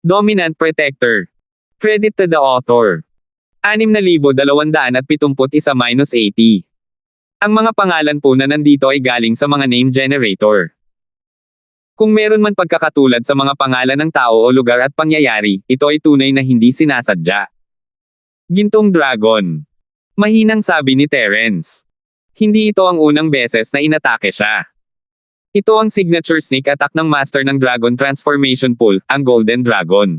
Dominant Protector. Credit to the author. 6,271-80. Ang mga pangalan po na nandito ay galing sa mga name generator. Kung meron man pagkakatulad sa mga pangalan ng tao o lugar at pangyayari, ito ay tunay na hindi sinasadya. Gintong Dragon. Mahinang sabi ni Terence. Hindi ito ang unang beses na inatake siya. Ito ang signature sneak attack ng master ng Dragon Transformation Pool, ang Golden Dragon.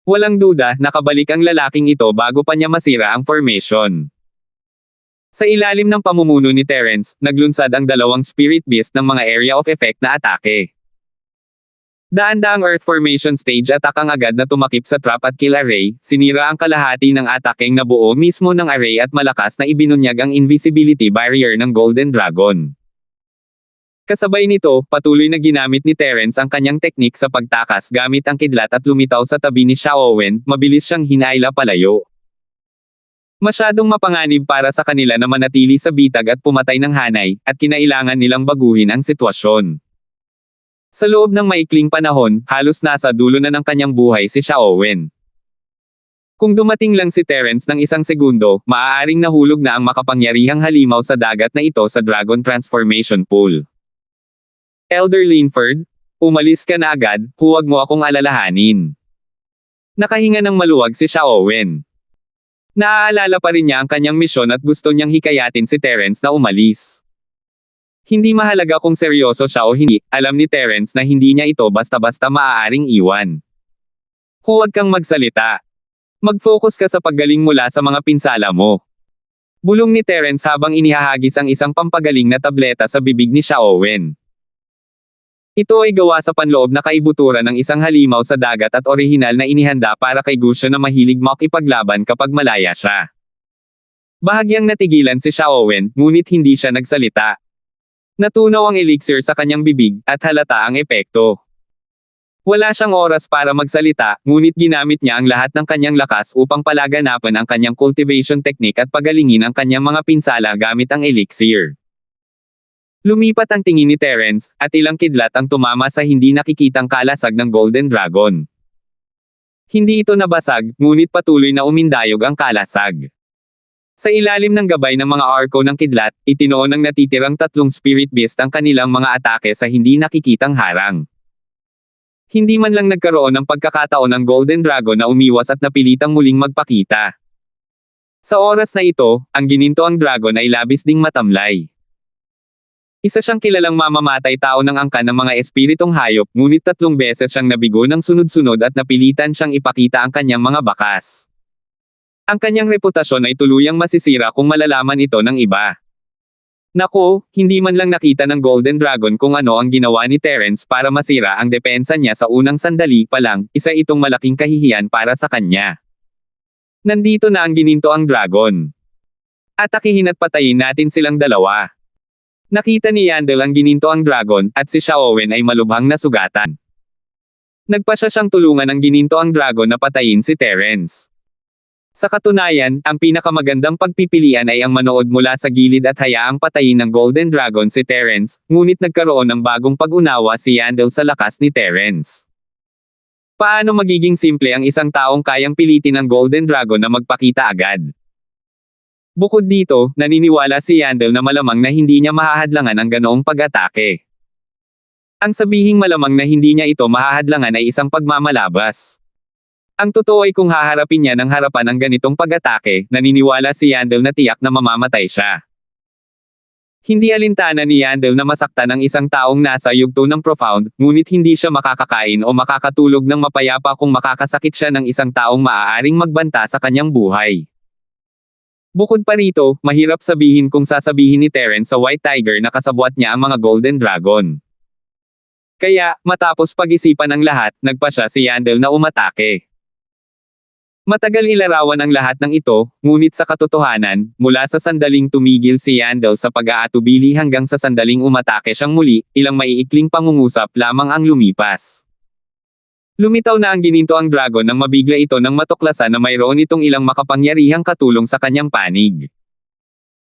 Walang duda, nakabalik ang lalaking ito bago pa niya masira ang formation. Sa ilalim ng pamumuno ni Terence, naglunsad ang dalawang Spirit Beast ng mga area of effect na atake. Daang-daang Earth Formation Stage attack ang agad na tumakip sa Trap at Kill Array, sinira ang kalahati ng atakeng nabuo mismo ng array at malakas na ibinunyag ang invisibility barrier ng Golden Dragon. Kasabay nito, patuloy na ginamit ni Terence ang kanyang teknik sa pagtakas gamit ang kidlat at lumitaw sa tabi ni Xiaowen, mabilis siyang hinaila palayo. Masyadong mapanganib para sa kanila na manatili sa bitag at pumatay ng hanay, at kinailangan nilang baguhin ang sitwasyon. Sa loob ng maikling panahon, halos nasa dulo na ng kanyang buhay si Xiaowen. Kung dumating lang si Terence ng isang segundo, maaaring nahulog na ang makapangyarihang halimaw sa dagat na ito sa Dragon Transformation Pool. Elder Linford, umalis ka na agad, huwag mo akong alalahanin. Nakahinga ng maluwag si Xiaowen. Naaalala pa rin niya ang kanyang misyon at gusto niyang hikayatin si Terence na umalis. Hindi mahalaga kung seryoso siya o hindi, alam ni Terence na hindi niya ito basta-basta maaaring iwan. Huwag kang magsalita. Mag-focus ka sa paggaling mula sa mga pinsala mo. Bulong ni Terence habang inihahagis ang isang pampagaling na tableta sa bibig ni Xiaowen. Ito ay gawa sa panloob na kaibuturan ng isang halimaw sa dagat at orihinal na inihanda para kay Gucio na mahilig makipaglaban kapag malaya siya. Bahagyang natigilan si Xiaowen, ngunit hindi siya nagsalita. Natunaw ang elixir sa kanyang bibig, at halata ang epekto. Wala siyang oras para magsalita, ngunit ginamit niya ang lahat ng kanyang lakas upang palaganapan ang kanyang cultivation technique at pagalingin ang kanyang mga pinsala gamit ang elixir. Lumipat ang tingin ni Terence, at ilang kidlat ang tumama sa hindi nakikitang kalasag ng Golden Dragon. Hindi ito nabasag, ngunit patuloy na umindayog ang kalasag. Sa ilalim ng gabay ng mga arko ng kidlat, itinoon ng natitirang tatlong Spirit Beast ang kanilang mga atake sa hindi nakikitang harang. Hindi man lang nagkaroon ng pagkakataon ng Golden Dragon na umiwas at napilitang muling magpakita. Sa oras na ito, ang ginintoang dragon ay labis ding matamlay. Isa siyang kilalang mamamatay tao ng angkan ng mga espiritong hayop, ngunit 3 beses siyang nabigo ng sunod-sunod at napilitan siyang ipakita ang kanyang mga bakas. Ang kanyang reputasyon ay tuluyang masisira kung malalaman ito ng iba. Nako, hindi man lang nakita ng Golden Dragon kung ano ang ginawa ni Terence para masira ang depensa niya sa unang sandali pa lang, isa itong malaking kahihiyan para sa kanya. Nandito na ang ginintoang dragon. Atakihin at patayin natin silang dalawa. Nakita ni Yandel ang ginintoang dragon, at si Xiaowen ay malubhang nasugatan. Nagpasya siyang tulungan ang ginintoang dragon na patayin si Terence. Sa katunayan, ang pinakamagandang pagpipilian ay ang manood mula sa gilid at hayaang patayin ng Golden Dragon si Terence, ngunit nagkaroon ng bagong pag-unawa si Yandel sa lakas ni Terence. Paano magiging simple ang isang taong kayang pilitin ang Golden Dragon na magpakita agad? Bukod dito, naniniwala si Yandel na malamang na hindi niya mahahadlangan ang ganoong pag-atake. Ang sabihing malamang na hindi niya ito mahahadlangan ay isang pagmamalabas. Ang totoo ay kung haharapin niya ng harapan ang ganitong pag-atake, naniniwala si Yandel na tiyak na mamamatay siya. Hindi alintana ni Yandel na masaktan ang isang taong nasa yugto ng profound, ngunit hindi siya makakakain o makakatulog ng mapayapa kung makakasakit siya ng isang taong maaaring magbanta sa kanyang buhay. Bukod pa rito, mahirap sabihin kung sasabihin ni Terence sa White Tiger na kasabwat niya ang mga Golden Dragon. Kaya, matapos pag-isipan ng lahat, nagpasya si Yandel na umatake. Matagal ilarawan ang lahat ng ito, ngunit sa katotohanan, mula sa sandaling tumigil si Yandel sa pag-aatubili hanggang sa sandaling umatake siyang muli, ilang maiikling pangungusap lamang ang lumipas. Lumitaw na ang ginintoang dragon nang mabigla ito nang matuklasan na mayroon itong ilang makapangyarihang katulong sa kanyang panig.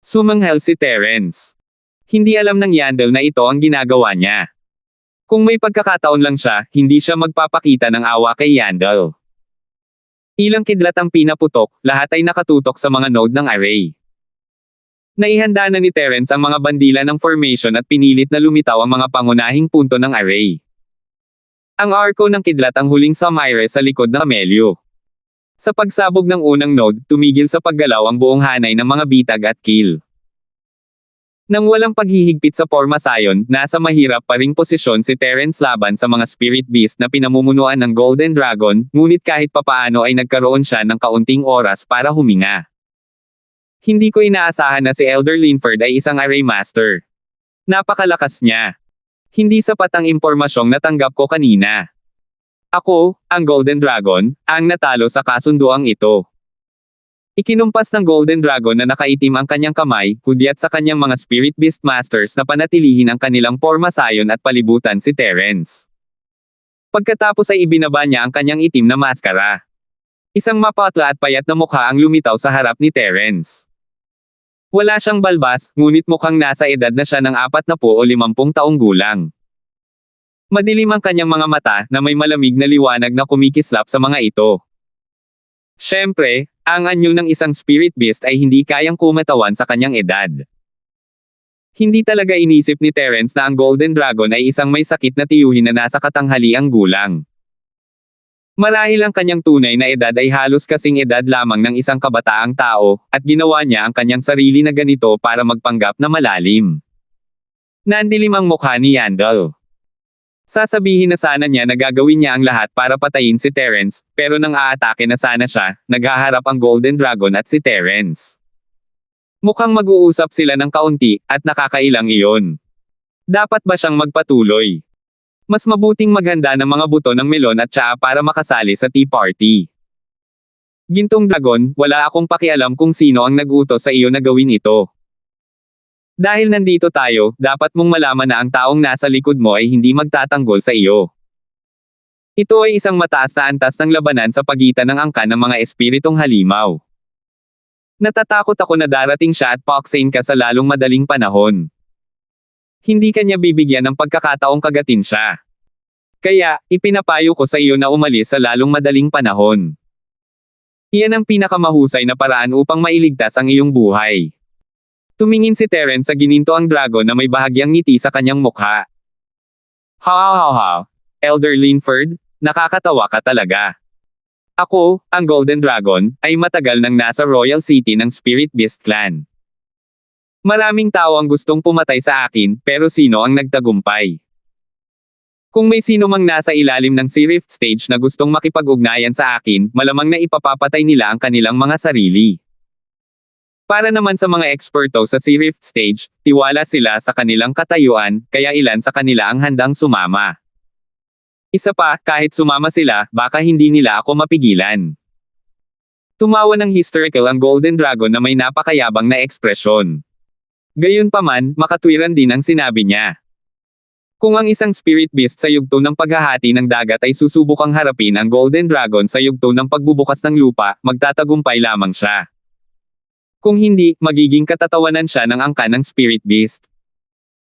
Sumanghel si Terence. Hindi alam ng Yandel na ito ang ginagawa niya. Kung may pagkakataon lang siya, hindi siya magpapakita ng awa kay Yandel. Ilang kidlat ang pinaputok, lahat ay nakatutok sa mga node ng array. Naihanda na ni Terence ang mga bandila ng formation at pinilit na lumitaw ang mga pangunahing punto ng array. Ang arco ng kidlat ang huling sumire sa likod ng Amelio. Sa pagsabog ng unang node, tumigil sa paggalaw ang buong hanay ng mga bitag at kill. Nang walang paghihigpit sa Pormasayon, nasa mahirap pa ring posisyon si Terence laban sa mga spirit beast na pinamumunuan ng Golden Dragon, ngunit kahit papaano ay nagkaroon siya ng kaunting oras para huminga. Hindi ko inaasahan na si Elder Linford ay isang array master. Napakalakas niya. Hindi sapat ang impormasyong natanggap ko kanina. Ako, ang Golden Dragon, ang natalo sa kasunduang ito. Ikinumpas ng Golden Dragon na nakaitim ang kanyang kamay, hudyat sa kanyang mga Spirit Beast Masters na panatilihin ang kanilang Pormasayon at palibutan si Terence. Pagkatapos ay ibinaba niya ang kanyang itim na maskara. Isang mapatla at payat na mukha ang lumitaw sa harap ni Terence. Wala siyang balbas, ngunit mukhang nasa edad na siya ng 40 o 50 taong gulang. Madilim ang kanyang mga mata na may malamig na liwanag na kumikislap sa mga ito. Siyempre, ang anyo ng isang spirit beast ay hindi kayang kumatawan sa kanyang edad. Hindi talaga inisip ni Terence na ang Golden Dragon ay isang may sakit na tiyuhin na nasa katanghaliang gulang. Marahil ang kanyang tunay na edad ay halos kasing edad lamang ng isang kabataang tao, at ginawa niya ang kanyang sarili na ganito para magpanggap na malalim. Nandilim ang mukha ni Yandel. Sasabihin na sana niya na gagawin niya ang lahat para patayin si Terence, pero nang aatake na sana siya, naghaharap ang Golden Dragon at si Terence. Mukhang mag-uusap sila ng kaunti, at nakakailang iyon. Dapat ba siyang magpatuloy? Mas mabuting maghanda ng mga buto ng melon at tsaa para makasali sa tea party. Gintong Dragon, wala akong pakialam kung sino ang nag-utos sa iyo na gawin ito. Dahil nandito tayo, dapat mong malaman na ang taong nasa likod mo ay hindi magtatanggol sa iyo. Ito ay isang mataas na antas ng labanan sa pagitan ng angkan ng mga espiritong halimaw. Natatakot ako na darating siya at paksain ka sa lalong madaling panahon. Hindi kanya bibigyan ng pagkakataong kagatin siya. Kaya, ipinapayo ko sa iyo na umalis sa lalong madaling panahon. Iyan ang pinakamahusay na paraan upang mailigtas ang iyong buhay. Tumingin si Terence sa gininto ang dragon na may bahagyang ngiti sa kanyang mukha. Ha, Elder Linford, nakakatawa ka talaga. Ako, ang Golden Dragon, ay matagal nang nasa Royal City ng Spirit Beast Clan. Maraming tao ang gustong pumatay sa akin, pero sino ang nagtagumpay? Kung may sino mang nasa ilalim ng Sea Rift Stage na gustong makipag-ugnayan sa akin, malamang na ipapapatay nila ang kanilang mga sarili. Para naman sa mga eksperto sa Sea Rift Stage, tiwala sila sa kanilang katayuan, kaya ilan sa kanila ang handang sumama. Isa pa, kahit sumama sila, baka hindi nila ako mapigilan. Tumawa ng hysterical ang Golden Dragon na may napakayabang na ekspresyon. Gayunpaman, makatwiran din ang sinabi niya. Kung ang isang spirit beast sa yugto ng paghahati ng dagat ay susubukang harapin ang Golden Dragon sa yugto ng pagbubukas ng lupa, magtatagumpay lamang siya. Kung hindi, magiging katatawanan siya ng angkan ng Spirit Beast.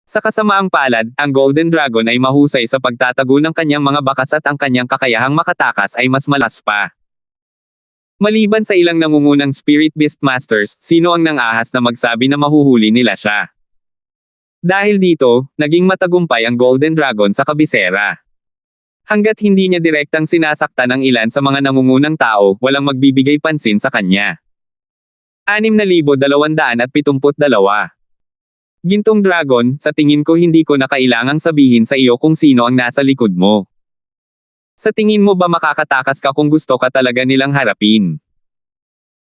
Sa kasamaang palad, ang Golden Dragon ay mahusay sa pagtatago ng kanyang mga bakas at ang kanyang kakayahang makatakas ay mas malas pa. Maliban sa ilang nangungunang Spirit Beast Masters, sino ang nang-ahas na magsabi na mahuhuli nila siya? Dahil dito, naging matagumpay ang Golden Dragon sa kabisera. Hanggat hindi niya direktang sinasaktan ang ilan sa mga nangungunang tao, walang magbibigay pansin sa kanya. 6,272. Gintong Dragon, sa tingin ko hindi ko na kailangang sabihin sa iyo kung sino ang nasa likod mo. Sa tingin mo ba makakatakas ka kung gusto ka talaga nilang harapin?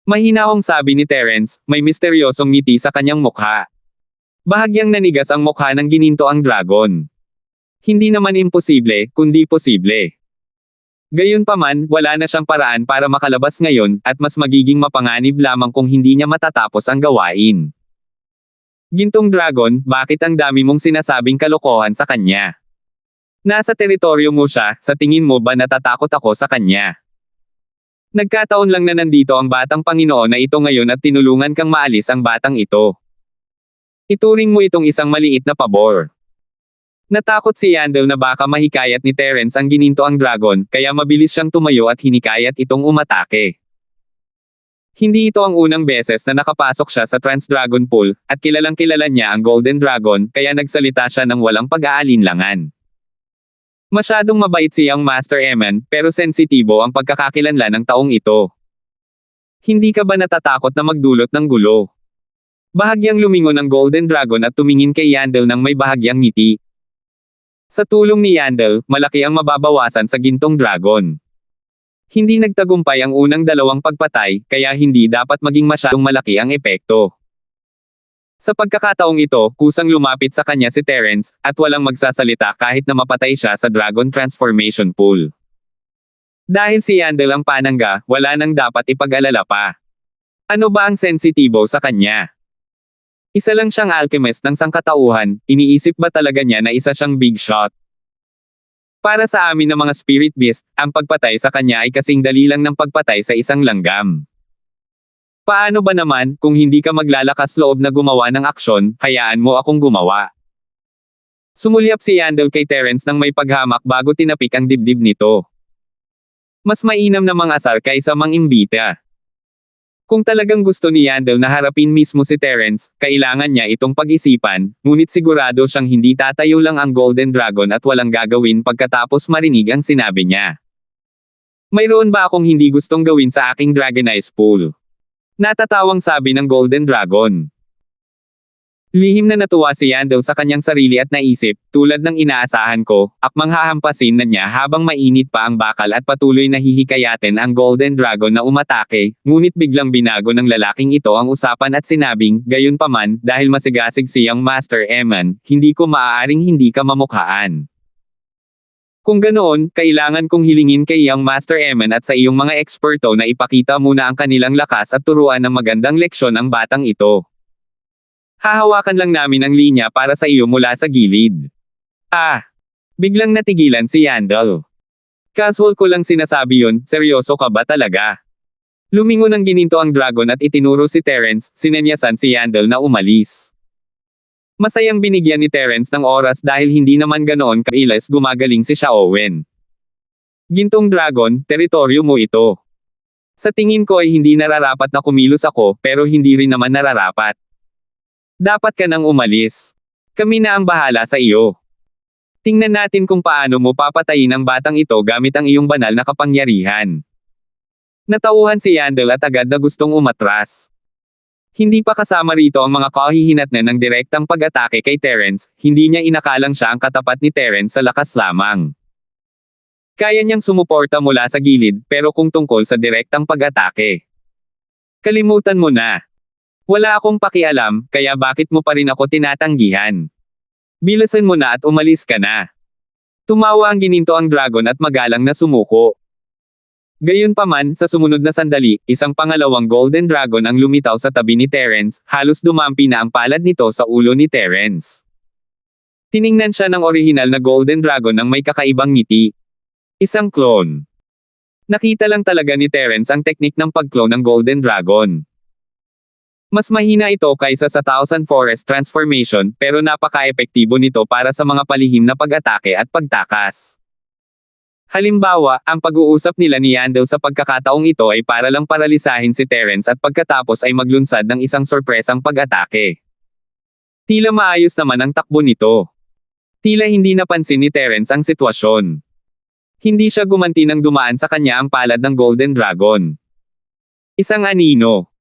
Mahinahong sabi ni Terence, may misteryosong ngiti sa kanyang mukha. Bahagyang nanigas ang mukha ng gininto ang dragon. Hindi naman imposible, kundi posible. Gayunpaman, wala na siyang paraan para makalabas ngayon, at mas magiging mapanganib lamang kung hindi niya matatapos ang gawain. Gintong Dragon, bakit ang dami mong sinasabing kalokohan sa kanya? Nasa teritoryo mo siya, sa tingin mo ba natatakot ako sa kanya? Nagkataon lang na nandito ang batang Panginoon na ito ngayon at tinulungan kang maalis ang batang ito. Ituring mo itong isang maliit na pabor. Natakot si Yandel na baka mahikayat ni Terence ang ginintoang dragon, kaya mabilis siyang tumayo at hinikayat itong umatake. Hindi ito ang unang beses na nakapasok siya sa Trans-Dragon Pool, at kilalang kilala niya ang Golden Dragon, kaya nagsalita siya ng walang pag-aalinlangan. Masyadong mabait si Young Master Eman, pero sensitibo ang pagkakakilanlan ng taong ito. Hindi ka ba natatakot na magdulot ng gulo? Bahagyang lumingon ang Golden Dragon at tumingin kay Yandel ng may bahagyang ngiti. Sa tulong ni Yandel, malaki ang mababawasan sa gintong dragon. Hindi nagtagumpay ang unang dalawang pagpatay, kaya hindi dapat maging masyadong malaki ang epekto. Sa pagkakataong ito, kusang lumapit sa kanya si Terence, at walang magsasalita kahit na mapatay siya sa Dragon Transformation Pool. Dahil si Yandel ang panangga, wala nang dapat ipag-alala pa. Ano ba ang sensitibo sa kanya? Isa lang siyang alchemist ng sangkatauhan, iniisip ba talaga niya na isa siyang big shot? Para sa amin na mga spirit beast, ang pagpatay sa kanya ay kasing dali lang ng pagpatay sa isang langgam. Paano ba naman, kung hindi ka maglalakas loob na gumawa ng aksyon, hayaan mo akong gumawa. Sumulyap si Yandel kay Terence nang may paghamak bago tinapik ang dibdib nito. Mas mainam na mangasar kaysa mangimbita. Kung talagang gusto ni Yandel na harapin mismo si Terence, kailangan niya itong pag-isipan, ngunit sigurado siyang hindi tatayo lang ang Golden Dragon at walang gagawin pagkatapos marinig ang sinabi niya. Mayroon ba akong hindi gustong gawin sa aking Dragonized Pool? Natatawang sabi ng Golden Dragon. Lihim na natuwa si Yandel sa kanyang sarili at naisip, tulad ng inaasahan ko, akmang hahampasin na niya habang mainit pa ang bakal at patuloy na hihikayatin ang Golden Dragon na umatake, ngunit biglang binago ng lalaking ito ang usapan at sinabing, gayunpaman, dahil masigasig si Young Master Eman, hindi ko maaaring hindi ka mamukhaan. Kung ganoon, kailangan kong hilingin kay Young Master Eman at sa iyong mga eksperto na ipakita muna ang kanilang lakas at turuan ng magandang leksyon ang batang ito. Hahawakan lang namin ang linya para sa iyo mula sa gilid. Biglang natigilan si Yandel. Casual ko lang sinasabi yun, seryoso ka ba talaga? Lumingon ang gininto ang dragon at itinuro si Terence, sinenyasan si Yandel na umalis. Masayang binigyan ni Terence ng oras dahil hindi naman ganoon kailas gumagaling si Xiaowen. Gintong dragon, teritoryo mo ito. Sa tingin ko ay hindi nararapat na kumilos ako, pero hindi rin naman nararapat. Dapat ka nang umalis. Kami na ang bahala sa iyo. Tingnan natin kung paano mo papatayin ang batang ito gamit ang iyong banal na kapangyarihan. Natauhan si Yandel at agad na gustong umatras. Hindi pa kasama rito ang mga kahihinatnan ng direktang pag-atake kay Terence, hindi niya inakalang siya ang katapat ni Terence sa lakas lamang. Kaya niyang sumuporta mula sa gilid, pero kung tungkol sa direktang pag-atake, kalimutan mo na. Wala akong pakialam, kaya bakit mo pa rin ako tinatanggihan? Bilasan mo na at umalis ka na. Tumawa ang gininto ang dragon at magalang na sumuko. Gayunpaman, sa sumunod na sandali, isang pangalawang Golden Dragon ang lumitaw sa tabi ni Terence, halos dumampi na ang palad nito sa ulo ni Terence. Tiningnan siya ng orihinal na Golden Dragon ng may kakaibang ngiti. Isang clone. Nakita lang talaga ni Terence ang teknik ng pag-clone ng Golden Dragon. Mas mahina ito kaysa sa Thousand Forest Transformation, pero napaka-epektibo nito para sa mga palihim na pag-atake at pagtakas. Halimbawa, ang pag-uusap nila ni Yandel sa pagkakataong ito ay para lang paralisahin si Terence at pagkatapos ay maglunsad ng isang sorpresang pag-atake. Tila maayos naman ang takbo nito. Tila hindi napansin ni Terence ang sitwasyon. Hindi siya gumanti nang dumaan sa kanya ang palad ng Golden Dragon. Isang anino.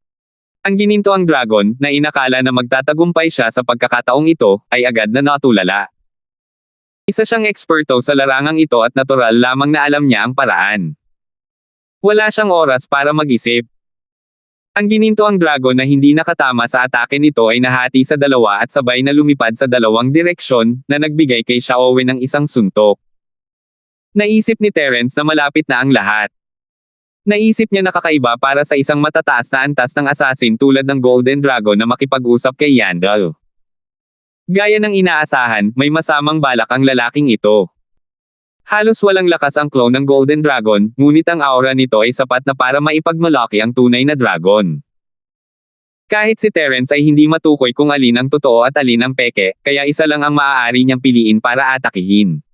Ang gininto ang dragon, na inakala na magtatagumpay siya sa pagkakataong ito, ay agad na natulala. Isa siyang eksperto sa larangang ito at natural lamang na alam niya ang paraan. Wala siyang oras para mag-isip. Ang gininto ang dragon na hindi nakatama sa atake nito ay nahati sa dalawa at sabay na lumipad sa dalawang direksyon, na nagbigay kay Xiaowen ng isang suntok. Naisip ni Terence na malapit na ang lahat. Naisip niya nakakaiba para sa isang matataas na antas ng assassin tulad ng Golden Dragon na makipag-usap kay Yandel. Gaya ng inaasahan, may masamang balak ang lalaking ito. Halos walang lakas ang clone ng Golden Dragon, ngunit ang aura nito ay sapat na para maipagmalaki ang tunay na dragon. Kahit si Terence ay hindi matukoy kung alin ang totoo at alin ang peke, kaya isa lang ang maaari niyang piliin para atakihin.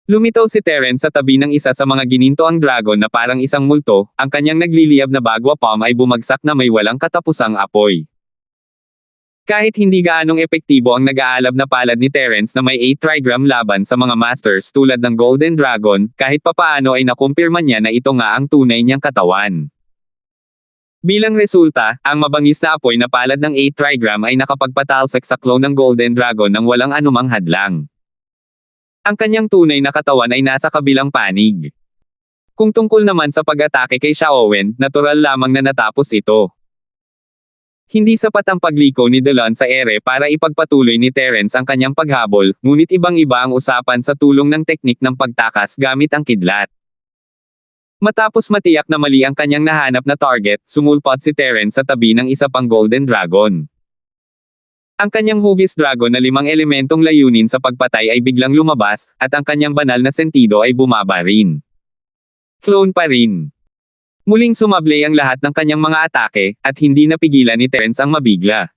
Lumitaw si Terence sa tabi ng isa sa mga ginintoang dragon na parang isang multo, ang kanyang nagliliyab na bagwa palm ay bumagsak na may walang katapusang apoy. Kahit hindi gaanong epektibo ang nag-aalab na palad ni Terence na may 8 trigram laban sa mga masters tulad ng Golden Dragon, kahit papaano ay nakumpirma niya na ito nga ang tunay niyang katawan. Bilang resulta, ang mabangis na apoy na palad ng 8 trigram ay nakapagpatalsik sa clone ng Golden Dragon ng walang anumang hadlang. Ang kanyang tunay na katawan ay nasa kabilang panig. Kung tungkol naman sa pag-atake kay Xiaowen, natural lamang na natapos ito. Hindi sapat ang pagliko ni Delon sa ere para ipagpatuloy ni Terence ang kanyang paghabol, ngunit ibang-iba ang usapan sa tulong ng teknik ng pagtakas gamit ang kidlat. Matapos matiyak na mali ang kanyang nahanap na target, sumulpot si Terence sa tabi ng isa pang Golden Dragon. Ang kanyang hugis dragon na 5 elementong layunin sa pagpatay ay biglang lumabas, at ang kanyang banal na sentido ay bumaba rin. Clone pa rin. Muling sumablay ang lahat ng kanyang mga atake, at hindi napigilan ni Terence ang mabigla.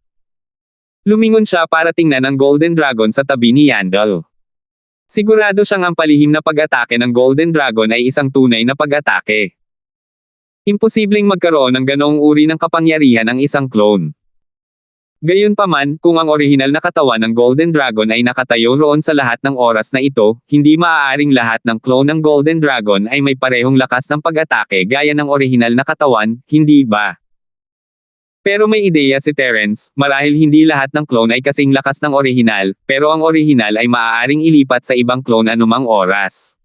Lumingon siya para tingnan ang Golden Dragon sa tabi ni Yandel. Sigurado siyang ang palihim na pag-atake ng Golden Dragon ay isang tunay na pag-atake. Imposibleng magkaroon ng ganoong uri ng kapangyarihan ang isang clone. Gayunpaman, kung ang orihinal na katawan ng Golden Dragon ay nakatayo roon sa lahat ng oras na ito, hindi maaaring lahat ng clone ng Golden Dragon ay may parehong lakas ng pag-atake gaya ng orihinal na katawan, hindi ba? Pero may ideya si Terence, marahil hindi lahat ng clone ay kasing lakas ng orihinal, pero ang orihinal ay maaaring ilipat sa ibang clone anumang oras.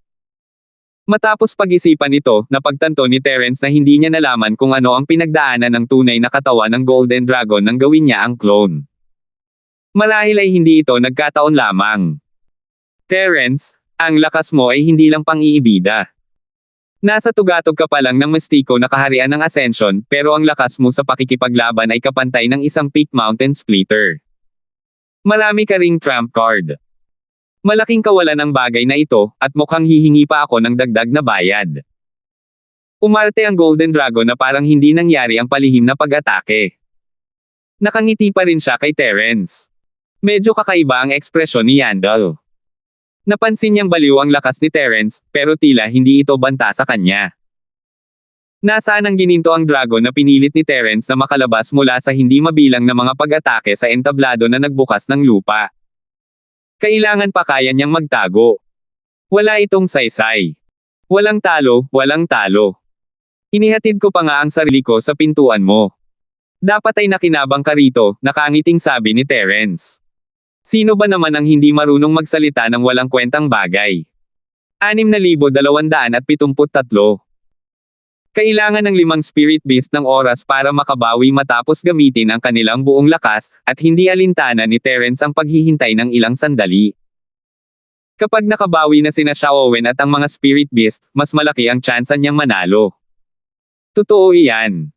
Matapos pag-isipan ito, napagtanto ni Terence na hindi niya nalaman kung ano ang pinagdaanan ng tunay na katawan ng Golden Dragon nang gawin niya ang clone. Marahil ay hindi ito nagkataon lamang. Terence, ang lakas mo ay hindi lang pang-iibida. Nasa tugatog ka pa lang ng mistiko na kaharian ng Ascension, pero ang lakas mo sa pakikipaglaban ay kapantay ng isang Peak Mountain Splitter. Marami ka ring trump card. Malaking kawalan ang bagay na ito, at mukhang hihingi pa ako ng dagdag na bayad. Umarte ang Golden Dragon na parang hindi nangyari ang palihim na pag-atake. Nakangiti pa rin siya kay Terence. Medyo kakaiba ang ekspresyon ni Yandel. Napansin niyang baliw ang lakas ni Terence, pero tila hindi ito banta sa kanya. Nasaan ang gininto ang dragon na pinilit ni Terence na makalabas mula sa hindi mabilang na mga pag-atake sa entablado na nagbukas ng lupa? Kailangan pa kaya niyang magtago. Wala itong saysay. Walang talo, walang talo. Inihatid ko pa nga ang sarili ko sa pintuan mo. Dapat ay nakinabang ka rito, nakangiting sabi ni Terence. Sino ba naman ang hindi marunong magsalita ng walang kwentang bagay? 6,273. Kailangan ng 5 spirit beast ng oras para makabawi matapos gamitin ang kanilang buong lakas, at hindi alintana ni Terence ang paghihintay ng ilang sandali. Kapag nakabawi na sina Xiaowen at ang mga spirit beast, mas malaki ang tsansa niyang manalo. Totoo iyan.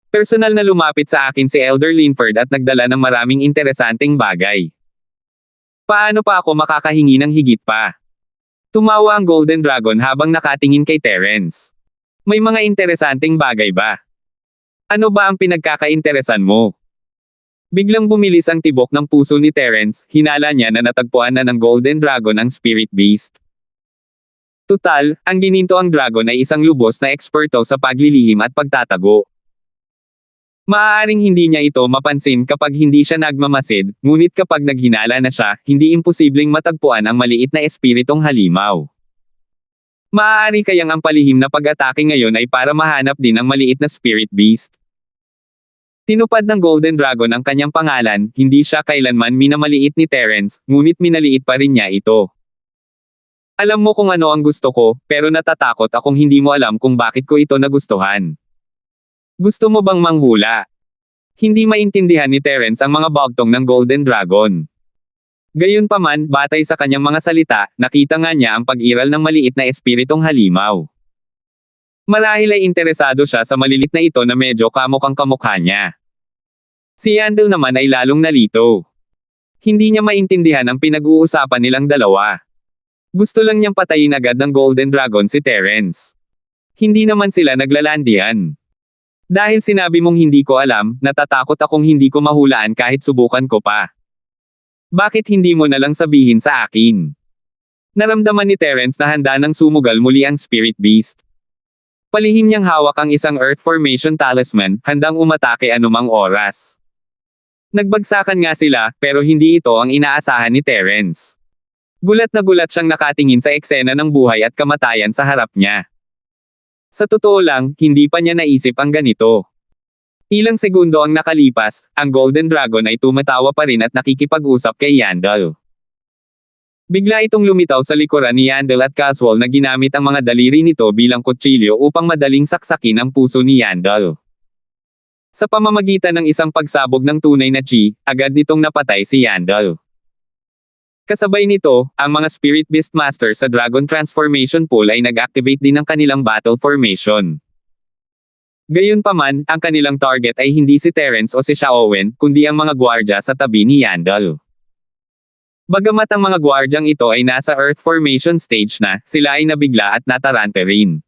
Personal na lumapit sa akin si Elder Linford at nagdala ng maraming interesanteng bagay. Paano pa ako makakahingi ng higit pa? Tumawa ang Golden Dragon habang nakatingin kay Terence. May mga interesanteng bagay ba? Ano ba ang pinagkakainteresan mo? Biglang bumilis ang tibok ng puso ni Terence, hinala niya na natagpuan na ng Golden Dragon ang Spirit Beast. Tutal, ang gininto ang dragon ay isang lubos na eksperto sa paglilihim at pagtatago. Maaaring hindi niya ito mapansin kapag hindi siya nagmamasid, ngunit kapag naghinala na siya, hindi imposibleng matagpuan ang maliit na espiritong halimaw. Maaari kayang ang palihim na pag-atake ngayon ay para mahanap din ang maliit na Spirit Beast. Tinupad ng Golden Dragon ang kanyang pangalan, hindi siya kailanman minamaliit ni Terence, ngunit minaliit pa rin niya ito. Alam mo kung ano ang gusto ko, pero natatakot akong hindi mo alam kung bakit ko ito nagustuhan. Gusto mo bang manghula? Hindi maintindihan ni Terence ang mga bagtong ng Golden Dragon. Gayunpaman, batay sa kanyang mga salita, nakita nga niya ang pag-iral ng maliit na espiritong halimaw. Marahil ay interesado siya sa malilit na ito na medyo kamukhang kamukha niya. Si Yandel naman ay lalong nalito. Hindi niya maintindihan ang pinag-uusapan nilang dalawa. Gusto lang niyang patayin agad ng Golden Dragon si Terence. Hindi naman sila naglalandian. Dahil sinabi mong hindi ko alam, natatakot akong hindi ko mahulaan kahit subukan ko pa. Bakit hindi mo na lang sabihin sa akin? Naramdaman ni Terence na handa nang sumugal muli ang Spirit Beast. Palihim niyang hawak ang isang Earth Formation Talisman, handang umatake anumang oras. Nagbagsakan nga sila, pero hindi ito ang inaasahan ni Terence. Gulat na gulat siyang nakatingin sa eksena ng buhay at kamatayan sa harap niya. Sa totoo lang, hindi pa niya naisip ang ganito. Ilang segundo ang nakalipas, ang Golden Dragon ay tumatawa pa rin at nakikipag-usap kay Yandel. Bigla itong lumitaw sa likuran ni Yandel at casual na ginamit ang mga daliri nito bilang kutsilyo upang madaling saksakin ang puso ni Yandel. Sa pamamagitan ng isang pagsabog ng tunay na chi, agad nitong napatay si Yandel. Kasabay nito, ang mga Spirit Beast Master sa Dragon Transformation Pool ay nag-activate din ng kanilang battle formation. Gayunpaman, ang kanilang target ay hindi si Terence o si Xiaowen, kundi ang mga gwardya sa tabi ni Yandel. Bagamat ang mga gwardyang ito ay nasa Earth Formation stage na, sila ay nabigla at natarante rin.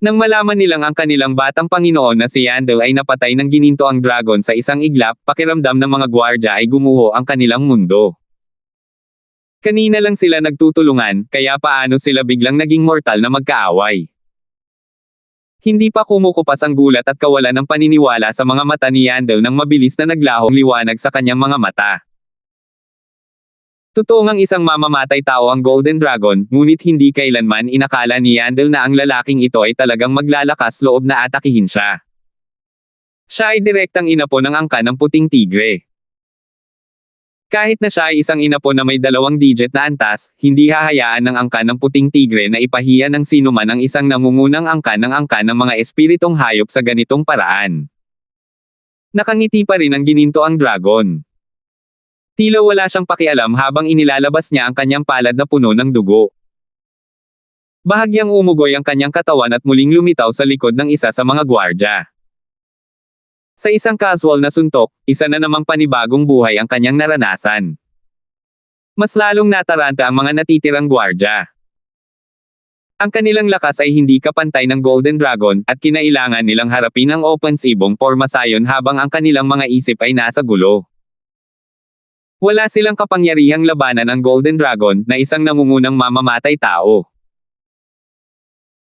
Nang malaman nilang ang kanilang batang Panginoon na si Yandel ay napatay ng gininto ang dragon sa isang iglap, pakiramdam ng mga gwardya ay gumuho ang kanilang mundo. Kanina lang sila nagtutulungan, kaya paano sila biglang naging mortal na magkaaway? Hindi pa kumukupas ang gulat at kawalan ng paniniwala sa mga mata ni Yandel nang mabilis na naglahong liwanag sa kanyang mga mata. Totoo ngang isang mamamatay tao ang Golden Dragon, ngunit hindi kailanman inakala ni Yandel na ang lalaking ito ay talagang maglalakas loob na atakihin siya. Siya ay direktang inapo ng angka ng puting tigre. Kahit na siya ay isang inapo na may 2-digit na antas, hindi hahayaan ng angka ng puting tigre na ipahiya ng sinuman ang isang nangungunang angka ng mga espiritong hayop sa ganitong paraan. Nakangiti pa rin ang gininto ang dragon. Tila wala siyang pakialam habang inilalabas niya ang kanyang palad na puno ng dugo. Bahagyang umugoy ang kanyang katawan at muling lumitaw sa likod ng isa sa mga gwardya. Sa isang casual na suntok, isa na namang panibagong buhay ang kanyang naranasan. Mas lalong nataranta ang mga natitirang gwardya. Ang kanilang lakas ay hindi kapantay ng Golden Dragon, at kinailangan nilang harapin ang opensibong pormasayon habang ang kanilang mga isip ay nasa gulo. Wala silang kapangyarihang labanan ang Golden Dragon, na isang nangungunang mamamatay tao.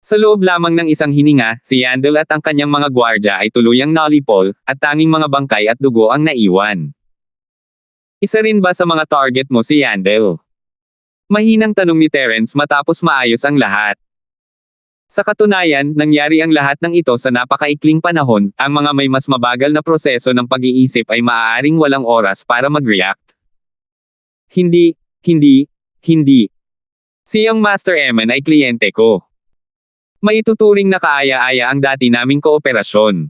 Sa loob lamang ng isang hininga, si Yandel at ang kanyang mga gwardya ay tuluyang nalipol, at tanging mga bangkay at dugo ang naiwan. Isa rin ba sa mga target mo si Yandel? Mahinang tanong ni Terence matapos maayos ang lahat. Sa katunayan, nangyari ang lahat ng ito sa napakaikling panahon, ang mga may mas mabagal na proseso ng pag-iisip ay maaaring walang oras para mag-react. Hindi. Siyang Master Eman ay kliyente ko. Maituturing na kaaya-aya ang dati naming kooperasyon.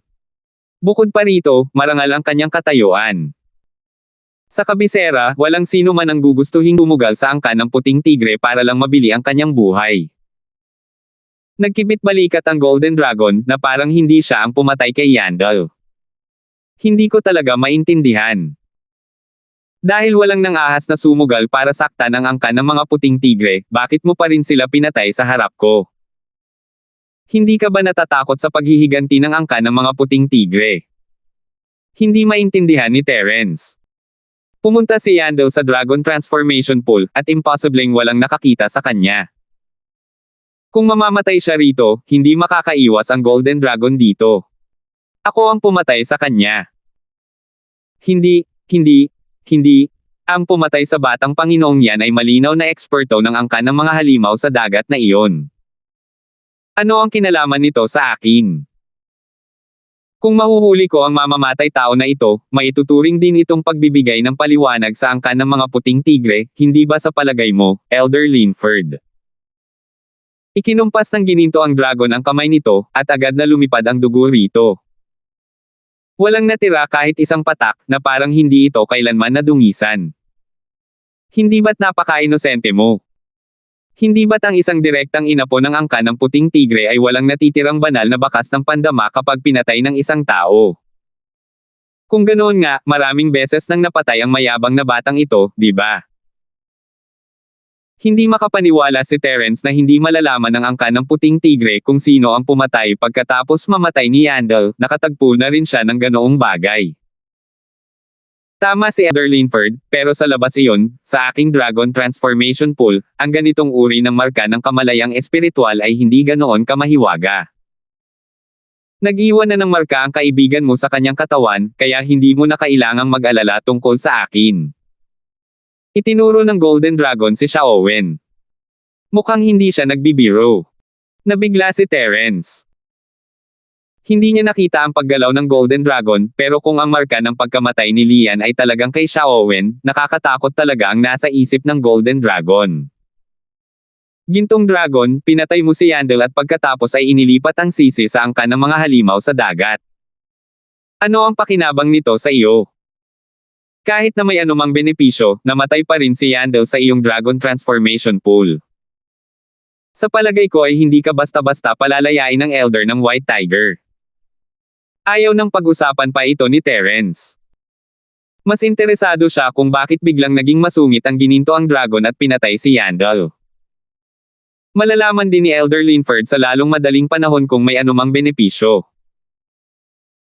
Bukod pa rito, marangal ang kanyang katayuan. Sa kabisera, walang sino man ang gugustuhing gumugal sa angka ng puting tigre para lang mabili ang kanyang buhay. Nagkibit balikat ang Golden Dragon, na parang hindi siya ang pumatay kay Yandel. Hindi ko talaga maintindihan. Dahil walang nang-ahas na sumugal para saktan ang angka ng mga puting tigre, bakit mo pa rin sila pinatay sa harap ko? Hindi ka ba natatakot sa paghihiganti ng angka ng mga puting tigre? Hindi maintindihan ni Terence. Pumunta si Yandel sa Dragon Transformation Pool, at imposibleng walang nakakita sa kanya. Kung mamamatay siya rito, hindi makakaiwas ang Golden Dragon dito. Ako ang pumatay sa kanya. Hindi. Ang pumatay sa batang Panginoong yan ay malinaw na eksperto ng angka ng mga halimaw sa dagat na iyon. Ano ang kinalaman nito sa akin? Kung mahuhuli ko ang mamamatay tao na ito, maituturing din itong pagbibigay ng paliwanag sa angka ng mga puting tigre, hindi ba sa palagay mo, Elder Linford? Ikinumpas ng gininto ang dragon ang kamay nito, at agad na lumipad ang dugo rito. Walang natira kahit isang patak, na parang hindi ito kailanman nadungisan. Hindi ba't napaka-inosente mo? Hindi ba't ang isang direktang inapo ng angka ng puting tigre ay walang natitirang banal na bakas ng pandama kapag pinatay ng isang tao? Kung ganoon nga, maraming beses nang napatay ang mayabang na batang ito, di ba? Hindi makapaniwala si Terence na hindi malalaman ng angkan ng puting tigre kung sino ang pumatay pagkatapos mamatay ni Yandel, nakatagpo na rin siya ng ganoong bagay. Tama si Elder Linford, pero sa labas iyon, sa aking Dragon Transformation Pool, ang ganitong uri ng marka ng kamalayang espiritual ay hindi ganoon kamahiwaga. Nag-iwan na ng marka ang kaibigan mo sa kanyang katawan, kaya hindi mo na kailangang mag-alala tungkol sa akin. Itinuro ng Golden Dragon si Xiaowen. Mukhang hindi siya nagbibiro. Nabigla si Terence. Hindi niya nakita ang paggalaw ng Golden Dragon, pero kung ang marka ng pagkamatay ni Lian ay talagang kay Xiaowen, nakakatakot talaga ang nasa isip ng Golden Dragon. Gintong Dragon, pinatay mo si Yandel at pagkatapos ay inilipat ang sisi sa angkan ng mga halimaw sa dagat. Ano ang pakinabang nito sa iyo? Kahit na may anumang benepisyo, namatay pa rin si Yandel sa iyong Dragon Transformation Pool. Sa palagay ko ay hindi ka basta-basta palalayain ng Elder ng White Tiger. Ayaw ng pag-usapan pa ito ni Terence. Mas interesado siya kung bakit biglang naging masungit ang gininto ang dragon at pinatay si Yandel. Malalaman din ni Elder Linford sa lalong madaling panahon kung may anumang benepisyo.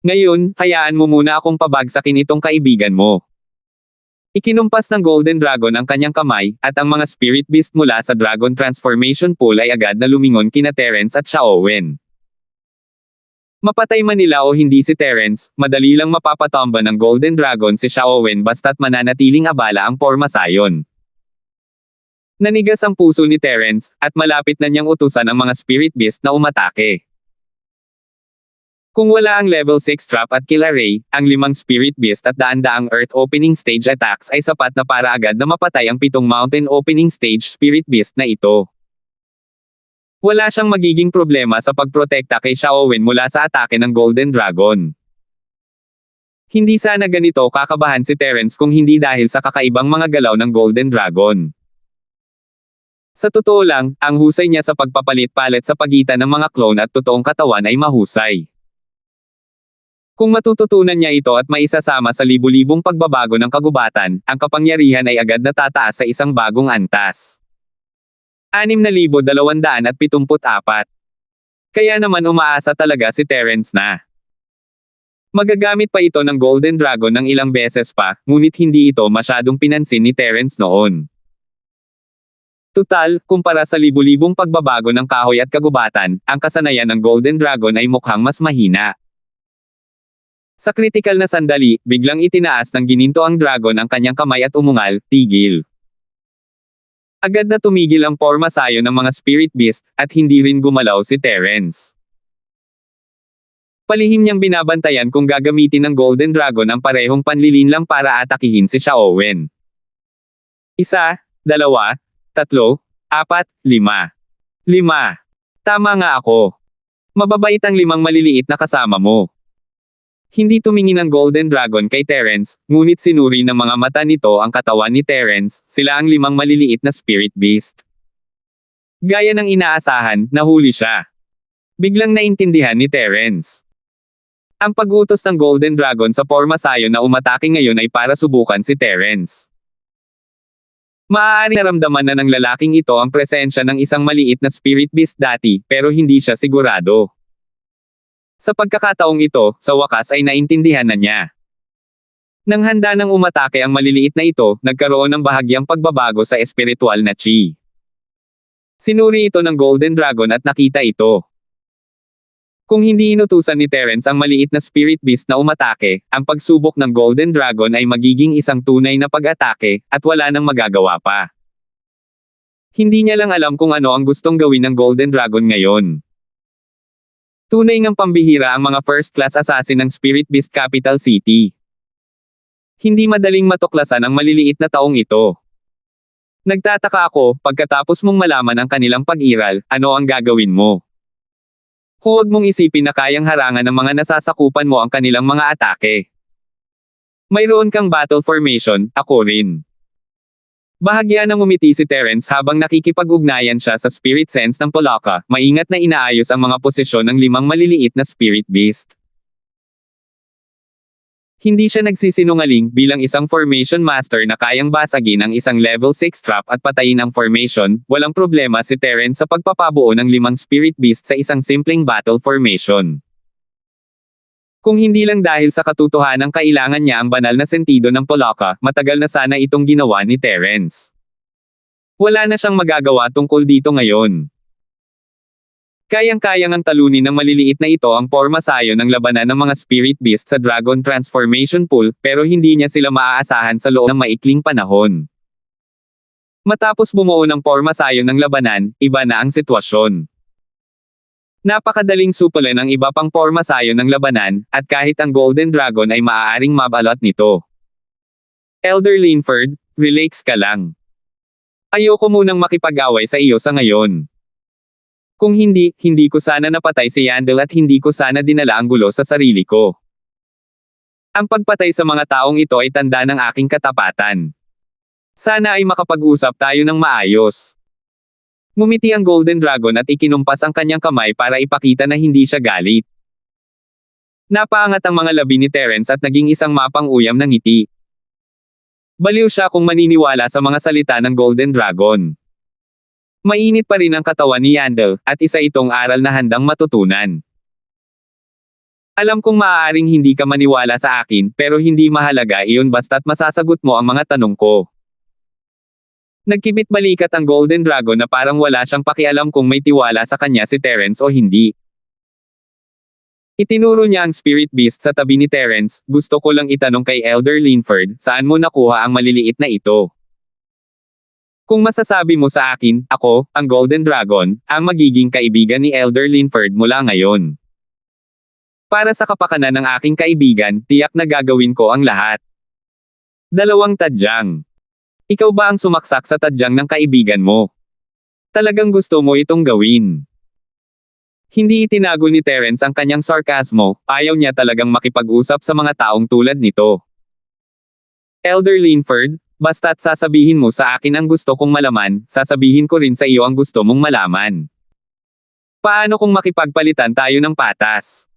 Ngayon, hayaan mo muna akong pabagsakin itong kaibigan mo. Ikinumpas ng Golden Dragon ang kanyang kamay, at ang mga Spirit Beast mula sa Dragon Transformation Pool ay agad na lumingon kina Terence at Xiaowen. Mapatay man nila o hindi si Terence, madali lang mapapatamba ng Golden Dragon si Xiaowen basta't mananatiling abala ang Porma Sion. Nanigas ang puso ni Terence, at malapit na niyang utusan ang mga Spirit Beast na umatake. Kung wala ang level 6 trap at kill array, ang 5 Spirit Beast at daan-daang Earth Opening Stage attacks ay sapat na para agad na mapatay ang 7 Mountain Opening Stage Spirit Beast na ito. Wala siyang magiging problema sa pagprotekta kay Xiaowen mula sa atake ng Golden Dragon. Hindi sana ganito kakabahan si Terence kung hindi dahil sa kakaibang mga galaw ng Golden Dragon. Sa totoo lang, ang husay niya sa pagpapalit-palit sa pagitan ng mga clone at totoong katawan ay mahusay. Kung matututunan niya ito at maisasama sa libu-libong pagbabago ng kagubatan, ang kapangyarihan ay agad na tataas sa isang bagong antas. 6,274. Kaya naman umaasa talaga si Terence na magagamit pa ito ng Golden Dragon ng ilang beses pa, ngunit hindi ito masyadong pinansin ni Terence noon. Tutal, kumpara sa libu-libong pagbabago ng kahoy at kagubatan, ang kasanayan ng Golden Dragon ay mukhang mas mahina. Sa kritikal na sandali, biglang itinaas ng gininto ang dragon ang kanyang kamay at umungal, tigil. Agad na tumigil ang Porma Sion ng mga Spirit Beast, at hindi rin gumalaw si Terence. Palihim niyang binabantayan kung gagamitin ng Golden Dragon ang parehong panlilinlang para atakihin si Xiaowen. 1, 2, 3, 4, 5. 5. Tama nga ako. Mababait ang 5 maliliit na kasama mo. Hindi tumingin ang Golden Dragon kay Terence, ngunit sinuri ng mga mata nito ang katawan ni Terence, sila ang 5 maliliit na Spirit Beast. Gaya ng inaasahan, nahuli siya. Biglang naintindihan ni Terence. Ang pag-utos ng Golden Dragon sa Porma Sion na umatake ngayon ay para subukan si Terence. Maaaring naramdaman na ng lalaking ito ang presensya ng isang maliit na Spirit Beast dati, pero hindi siya sigurado. Sa pagkakataong ito, sa wakas ay naintindihan na niya. Nang handa nang umatake ang maliliit na ito, nagkaroon ng bahagyang pagbabago sa espiritual na chi. Sinuri ito ng Golden Dragon at nakita ito. Kung hindi inutusan ni Terence ang maliit na Spirit Beast na umatake, ang pagsubok ng Golden Dragon ay magiging isang tunay na pag-atake, at wala nang magagawa pa. Hindi niya lang alam kung ano ang gustong gawin ng Golden Dragon ngayon. Tunay ngang pambihira ang mga first-class assassin ng Spirit Beast Capital City. Hindi madaling matuklasan ang maliliit na taong ito. Nagtataka ako, pagkatapos mong malaman ang kanilang pag-iral, ano ang gagawin mo? Huwag mong isipin na kayang harangan ng mga nasasakupan mo ang kanilang mga atake. Mayroon kang battle formation, ako rin. Bahagya ng umiti si Terence habang nakikipag-ugnayan siya sa Spirit Sense ng Polaka, maingat na inaayos ang mga posisyon ng 5 maliliit na Spirit Beast. Hindi siya nagsisinungaling bilang isang formation master na kayang basagin ang isang level 6 trap at patayin ang formation. Walang problema si Terence sa pagpapabuo ng 5 spirit beast sa isang simpleng battle formation. Kung hindi lang dahil sa katotohanang kailangan niya ang banal na sentido ng Polaka, matagal na sana itong ginawa ni Terence. Wala na siyang magagawa tungkol dito ngayon. Kayang-kayang ang talunin ng maliliit na ito ang porma sayo ng labanan ng mga spirit beast sa Dragon Transformation Pool, pero hindi niya sila maaasahan sa loob ng maikling panahon. Matapos bumuo ng porma sayo ng labanan, iba na ang sitwasyon. Napakadaling supulan ang iba pang porma sayo ng labanan, at kahit ang Golden Dragon ay maaaring mabalot nito. Elder Linford, relax ka lang. Ayoko munang makipag-away sa iyo sa ngayon. Kung hindi ko sana napatay si Yandel at hindi ko sana dinala ang gulo sa sarili ko. Ang pagpatay sa mga taong ito ay tanda ng aking katapatan. Sana ay makapag-usap tayo ng maayos. Ngumiti ang Golden Dragon at ikinumpas ang kanyang kamay para ipakita na hindi siya galit. Napaangat ang mga labi ni Terence at naging isang mapang uyam ng ngiti. Baliw siya kung maniniwala sa mga salita ng Golden Dragon. Mainit pa rin ang katawan ni Yandel, at isa itong aral na handang matutunan. Alam kong maaaring hindi ka maniwala sa akin, pero hindi mahalaga iyon basta't masasagot mo ang mga tanong ko. Nagkibit balikat ang Golden Dragon na parang wala siyang pakialam kung may tiwala sa kanya si Terence o hindi. Itinuro niya ang Spirit Beast sa tabi ni Terence. Gusto ko lang itanong kay Elder Linford, saan mo nakuha ang maliliit na ito? Kung masasabi mo sa akin, ako, ang Golden Dragon, ang magiging kaibigan ni Elder Linford mula ngayon. Para sa kapakanan ng aking kaibigan, tiyak na gagawin ko ang lahat. 2 tadyang. Ikaw ba ang sumaksak sa tadyang ng kaibigan mo? Talagang gusto mo itong gawin. Hindi itinago ni Terence ang kanyang sarkasmo, ayaw niya talagang makipag-usap sa mga taong tulad nito. Elder Linford, basta't sasabihin mo sa akin ang gusto kong malaman, sasabihin ko rin sa iyo ang gusto mong malaman. Paano kung makipagpalitan tayo ng patas?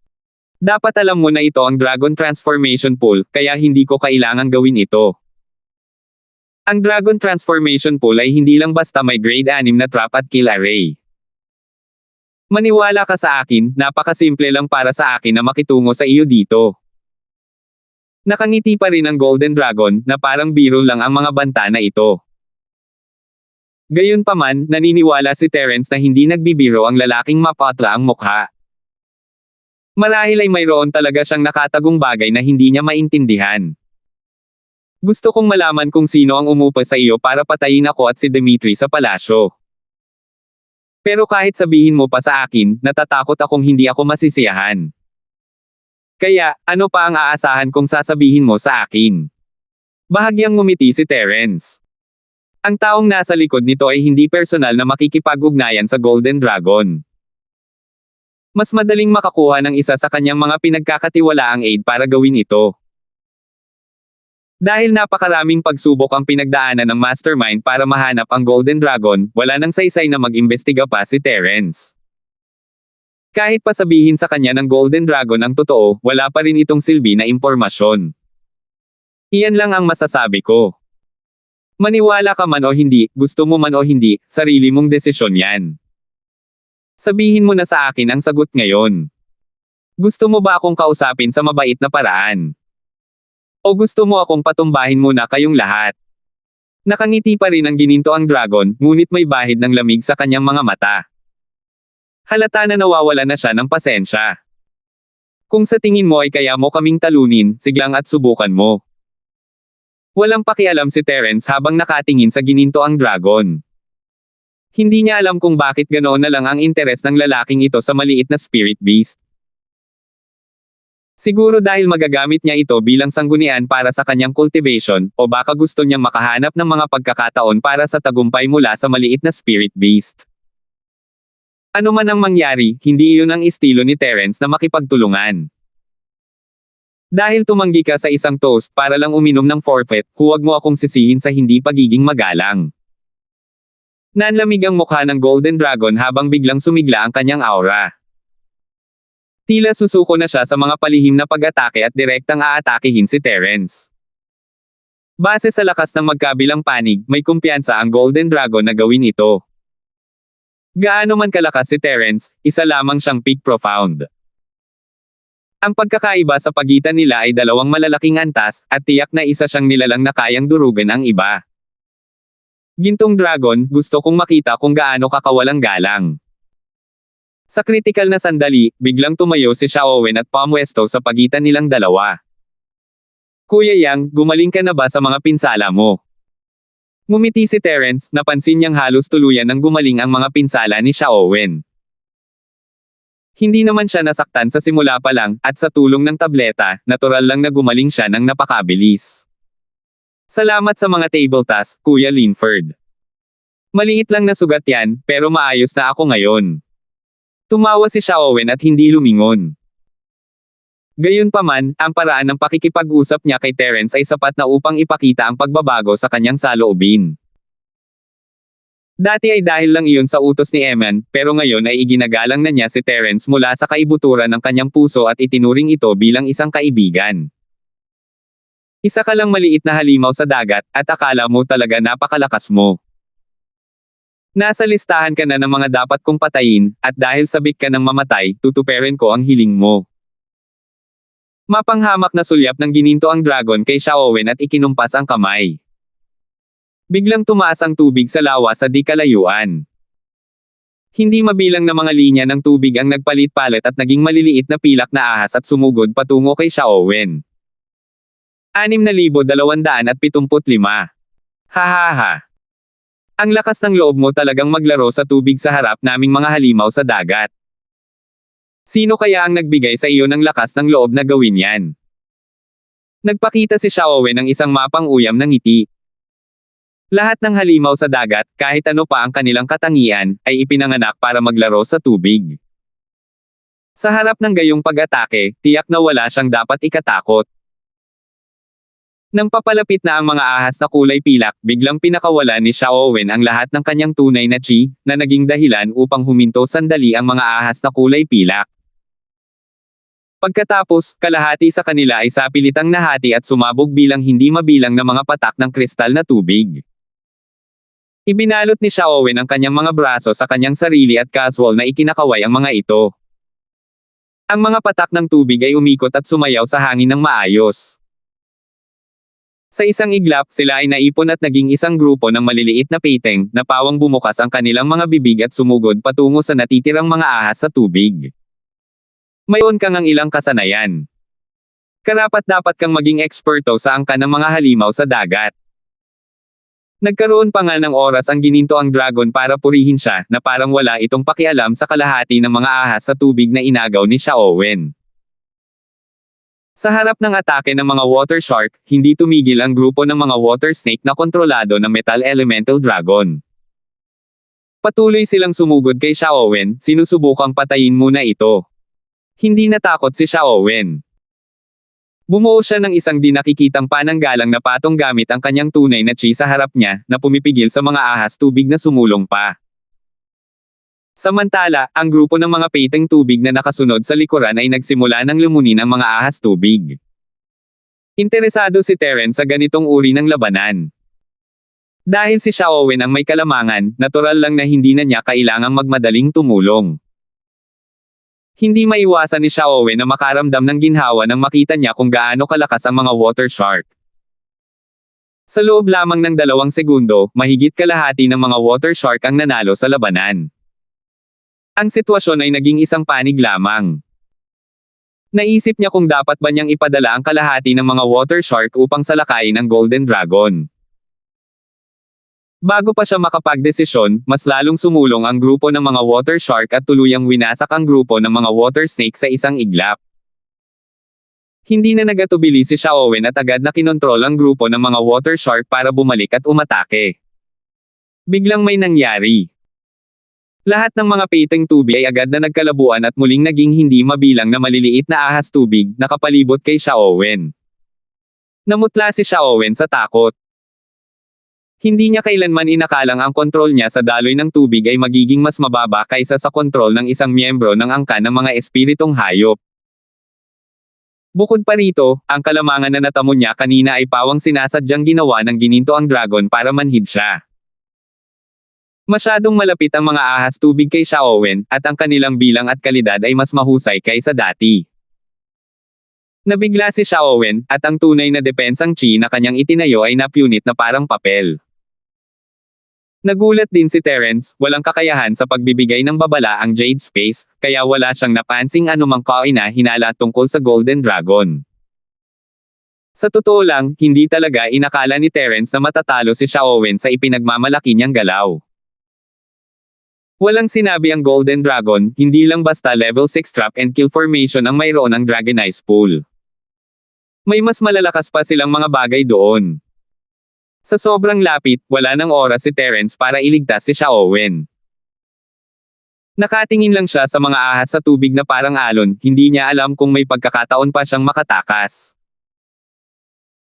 Dapat alam mo na ito ang Dragon Transformation Pool, kaya hindi ko kailangang gawin ito. Ang Dragon Transformation Pool ay hindi lang basta may grade 6 na trap at kill array. Maniwala ka sa akin, napakasimple lang para sa akin na makitungo sa iyo dito. Nakangiti pa rin ang Golden Dragon, na parang biro lang ang mga banta na ito. Gayunpaman, naniniwala si Terence na hindi nagbibiro ang lalaking mapatla ang mukha. Marahil ay mayroon talaga siyang nakatagong bagay na hindi niya maintindihan. Gusto kong malaman kung sino ang umupa sa iyo para patayin ako at si Dimitri sa palasyo. Pero kahit sabihin mo pa sa akin, natatakot akong hindi ako masisiyahan. Kaya, ano pa ang aasahan kung sasabihin mo sa akin? Bahagyang ngumiti si Terence. Ang taong nasa likod nito ay hindi personal na makikipag-ugnayan sa Golden Dragon. Mas madaling makakuha ng isa sa kanyang mga pinagkakatiwalaang aid para gawin ito. Dahil napakaraming pagsubok ang pinagdaanan ng Mastermind para mahanap ang Golden Dragon, wala nang saysay na mag-imbestiga pa si Terence. Kahit pa sabihin sa kanya ng Golden Dragon ang totoo, wala pa rin itong silbi na impormasyon. Iyan lang ang masasabi ko. Maniwala ka man o hindi, gusto mo man o hindi, sarili mong desisyon yan. Sabihin mo na sa akin ang sagot ngayon. Gusto mo ba akong kausapin sa mabait na paraan? O gusto mo akong patumbahin muna kayong lahat? Nakangiti pa rin ang gininto ang dragon, ngunit may bahid ng lamig sa kanyang mga mata. Halata na nawawala na siya ng pasensya. Kung sa tingin mo ay kaya mo kaming talunin, siglang at subukan mo. Walang pakialam si Terence habang nakatingin sa gininto ang dragon. Hindi niya alam kung bakit ganoon na lang ang interes ng lalaking ito sa maliit na spirit beast. Siguro dahil magagamit niya ito bilang sanggunian para sa kanyang cultivation, o baka gusto niyang makahanap ng mga pagkakataon para sa tagumpay mula sa maliit na spirit beast. Ano man ang mangyari, hindi iyon ang estilo ni Terence na makipagtulungan. Dahil tumanggi ka sa isang toast para lang uminom ng forfeit, huwag mo akong sisihin sa hindi pagiging magalang. Nanlamig ang mukha ng Golden Dragon habang biglang sumigla ang kanyang aura. Tila susuko na siya sa mga palihim na pag-atake at direktang aatakihin si Terence. Base sa lakas ng magkabilang panig, may kumpiyansa ang Golden Dragon na gawin ito. Gaano man kalakas si Terence, isa lamang siyang peak profound. Ang pagkakaiba sa pagitan nila ay dalawang malalaking antas, at tiyak na isa siyang nilalang na kayang durugan ang iba. Gintong Dragon, gusto kong makita kung gaano kakawalang galang. Sa kritikal na sandali, biglang tumayo si Xiaowen at pumwesto sa pagitan nilang dalawa. Kuya Yang, gumaling ka na ba sa mga pinsala mo? Ngumiti si Terence, napansin niyang halos tuluyan ng gumaling ang mga pinsala ni Xiaowen. Hindi naman siya nasaktan sa simula pa lang, at sa tulong ng tableta, natural lang na gumaling siya ng napakabilis. Salamat sa mga table tasks, Kuya Linford. Maliit lang na sugat yan, pero maayos na ako ngayon. Tumawa si Xiaowen at hindi lumingon. Gayunpaman, ang paraan ng pakikipag-usap niya kay Terence ay sapat na upang ipakita ang pagbabago sa kanyang saloobin. Dati ay dahil lang iyon sa utos ni Eman, pero ngayon ay iginagalang na niya si Terence mula sa kaibuturan ng kanyang puso at itinuring ito bilang isang kaibigan. Isa ka lang maliit na halimaw sa dagat, at akala mo talaga napakalakas mo. Nasa listahan ka na ng mga dapat kong patayin, at dahil sabik ka ng mamatay, tutuperin ko ang hiling mo. Mapanghamak na sulyap ng gininto ang dragon kay Xiaowen at ikinumpas ang kamay. Biglang tumaas ang tubig sa lawa sa di kalayuan. Hindi mabilang na mga linya ng tubig ang nagpalit-palit at naging maliliit na pilak na ahas at sumugod patungo kay Xiaowen. 6,275. Hahaha. Ang lakas ng loob mo talagang maglaro sa tubig sa harap naming mga halimaw sa dagat. Sino kaya ang nagbigay sa iyo ng lakas ng loob na gawin yan? Nagpakita si Xiaowen ng isang mapang-uyam na ngiti. Lahat ng halimaw sa dagat, kahit ano pa ang kanilang katangian, ay ipinanganak para maglaro sa tubig. Sa harap ng gayong pag-atake, tiyak na wala siyang dapat ikatakot. Nang papalapit na ang mga ahas na kulay pilak, biglang pinakawala ni Xiaowen ang lahat ng kanyang tunay na chi, na naging dahilan upang huminto sandali ang mga ahas na kulay pilak. Pagkatapos, kalahati sa kanila ay sapilitang nahati at sumabog bilang hindi mabilang na mga patak ng kristal na tubig. Ibinalot ni Xiaowen ang kanyang mga braso sa kanyang sarili at casual na ikinakaway ang mga ito. Ang mga patak ng tubig ay umikot at sumayaw sa hangin ng maayos. Sa isang iglap, sila ay naipon at naging isang grupo ng maliliit na peteng, na pawang bumukas ang kanilang mga bibig at sumugod patungo sa natitirang mga ahas sa tubig. Mayon kang ang ilang kasanayan. Karapat-dapat kang maging eksperto sa angka ng mga halimaw sa dagat. Nagkaroon pa nga ng oras ang gininto ang dragon para purihin siya, na parang wala itong pakialam sa kalahati ng mga ahas sa tubig na inagaw ni Xiaowen. Sa harap ng atake ng mga water shark, hindi tumigil ang grupo ng mga water snake na kontrolado ng metal elemental dragon. Patuloy silang sumugod kay Xiaowen, sinusubukang patayin muna ito. Hindi natakot si Xiaowen. Bumuo siya ng isang di nakikitang pananggalang na patong gamit ang kanyang tunay na chi sa harap niya, na pumipigil sa mga ahas tubig na sumulong pa. Samantala, ang grupo ng mga peteng tubig na nakasunod sa likuran ay nagsimula ng lumunin ang mga ahas tubig. Interesado si Terence sa ganitong uri ng labanan. Dahil si Xiaowen ang may kalamangan, natural lang na hindi na niya kailangang magmadaling tumulong. Hindi maiwasan ni Xiaowen na makaramdam ng ginhawa nang makita niya kung gaano kalakas ang mga water shark. Sa loob lamang ng 2 segundo, mahigit kalahati ng mga water shark ang nanalo sa labanan. Ang sitwasyon ay naging isang panig lamang. Naisip niya kung dapat ba niyang ipadala ang kalahati ng mga water shark upang salakayin ang Golden Dragon. Bago pa siya makapagdesisyon, mas lalong sumulong ang grupo ng mga water shark at tuluyang winasak ang grupo ng mga water snake sa isang iglap. Hindi na nagatubili si Xiaowen at agad na kinontrol ang grupo ng mga water shark para bumalik at umatake. Biglang may nangyari. Lahat ng mga peteng tubig ay agad na nagkalabuan at muling naging hindi mabilang na maliliit na ahas tubig, nakapalibot kay Xiaowen. Namutla si Xiaowen sa takot. Hindi niya kailanman inakalang ang kontrol niya sa daloy ng tubig ay magiging mas mababa kaysa sa kontrol ng isang miyembro ng angkan ng mga espiritong hayop. Bukod pa rito, ang kalamangan na natamo niya kanina ay pawang sinasadyang ginawa ng gininto ang dragon para manhid siya. Masyadong malapit ang mga ahas tubig kay Xiaowen, at ang kanilang bilang at kalidad ay mas mahusay kaysa dati. Nabigla si Xiaowen, at ang tunay na depensang chi na kanyang itinayo ay napunit na parang papel. Nagulat din si Terence, walang kakayahan sa pagbibigay ng babala ang Jade Space, kaya wala siyang napansing anumang kaina-hinala tungkol sa Golden Dragon. Sa totoo lang, hindi talaga inakala ni Terence na matatalo si Xiaowen sa ipinagmamalaki niyang galaw. Walang sinabi ang Golden Dragon, hindi lang basta level 6 trap and kill formation ang mayroon ang Dragonized Pool. May mas malalakas pa silang mga bagay doon. Sa sobrang lapit, wala nang oras si Terence para iligtas si Xiaowen. Nakatingin lang siya sa mga ahas sa tubig na parang alon, hindi niya alam kung may pagkakataon pa siyang makatakas.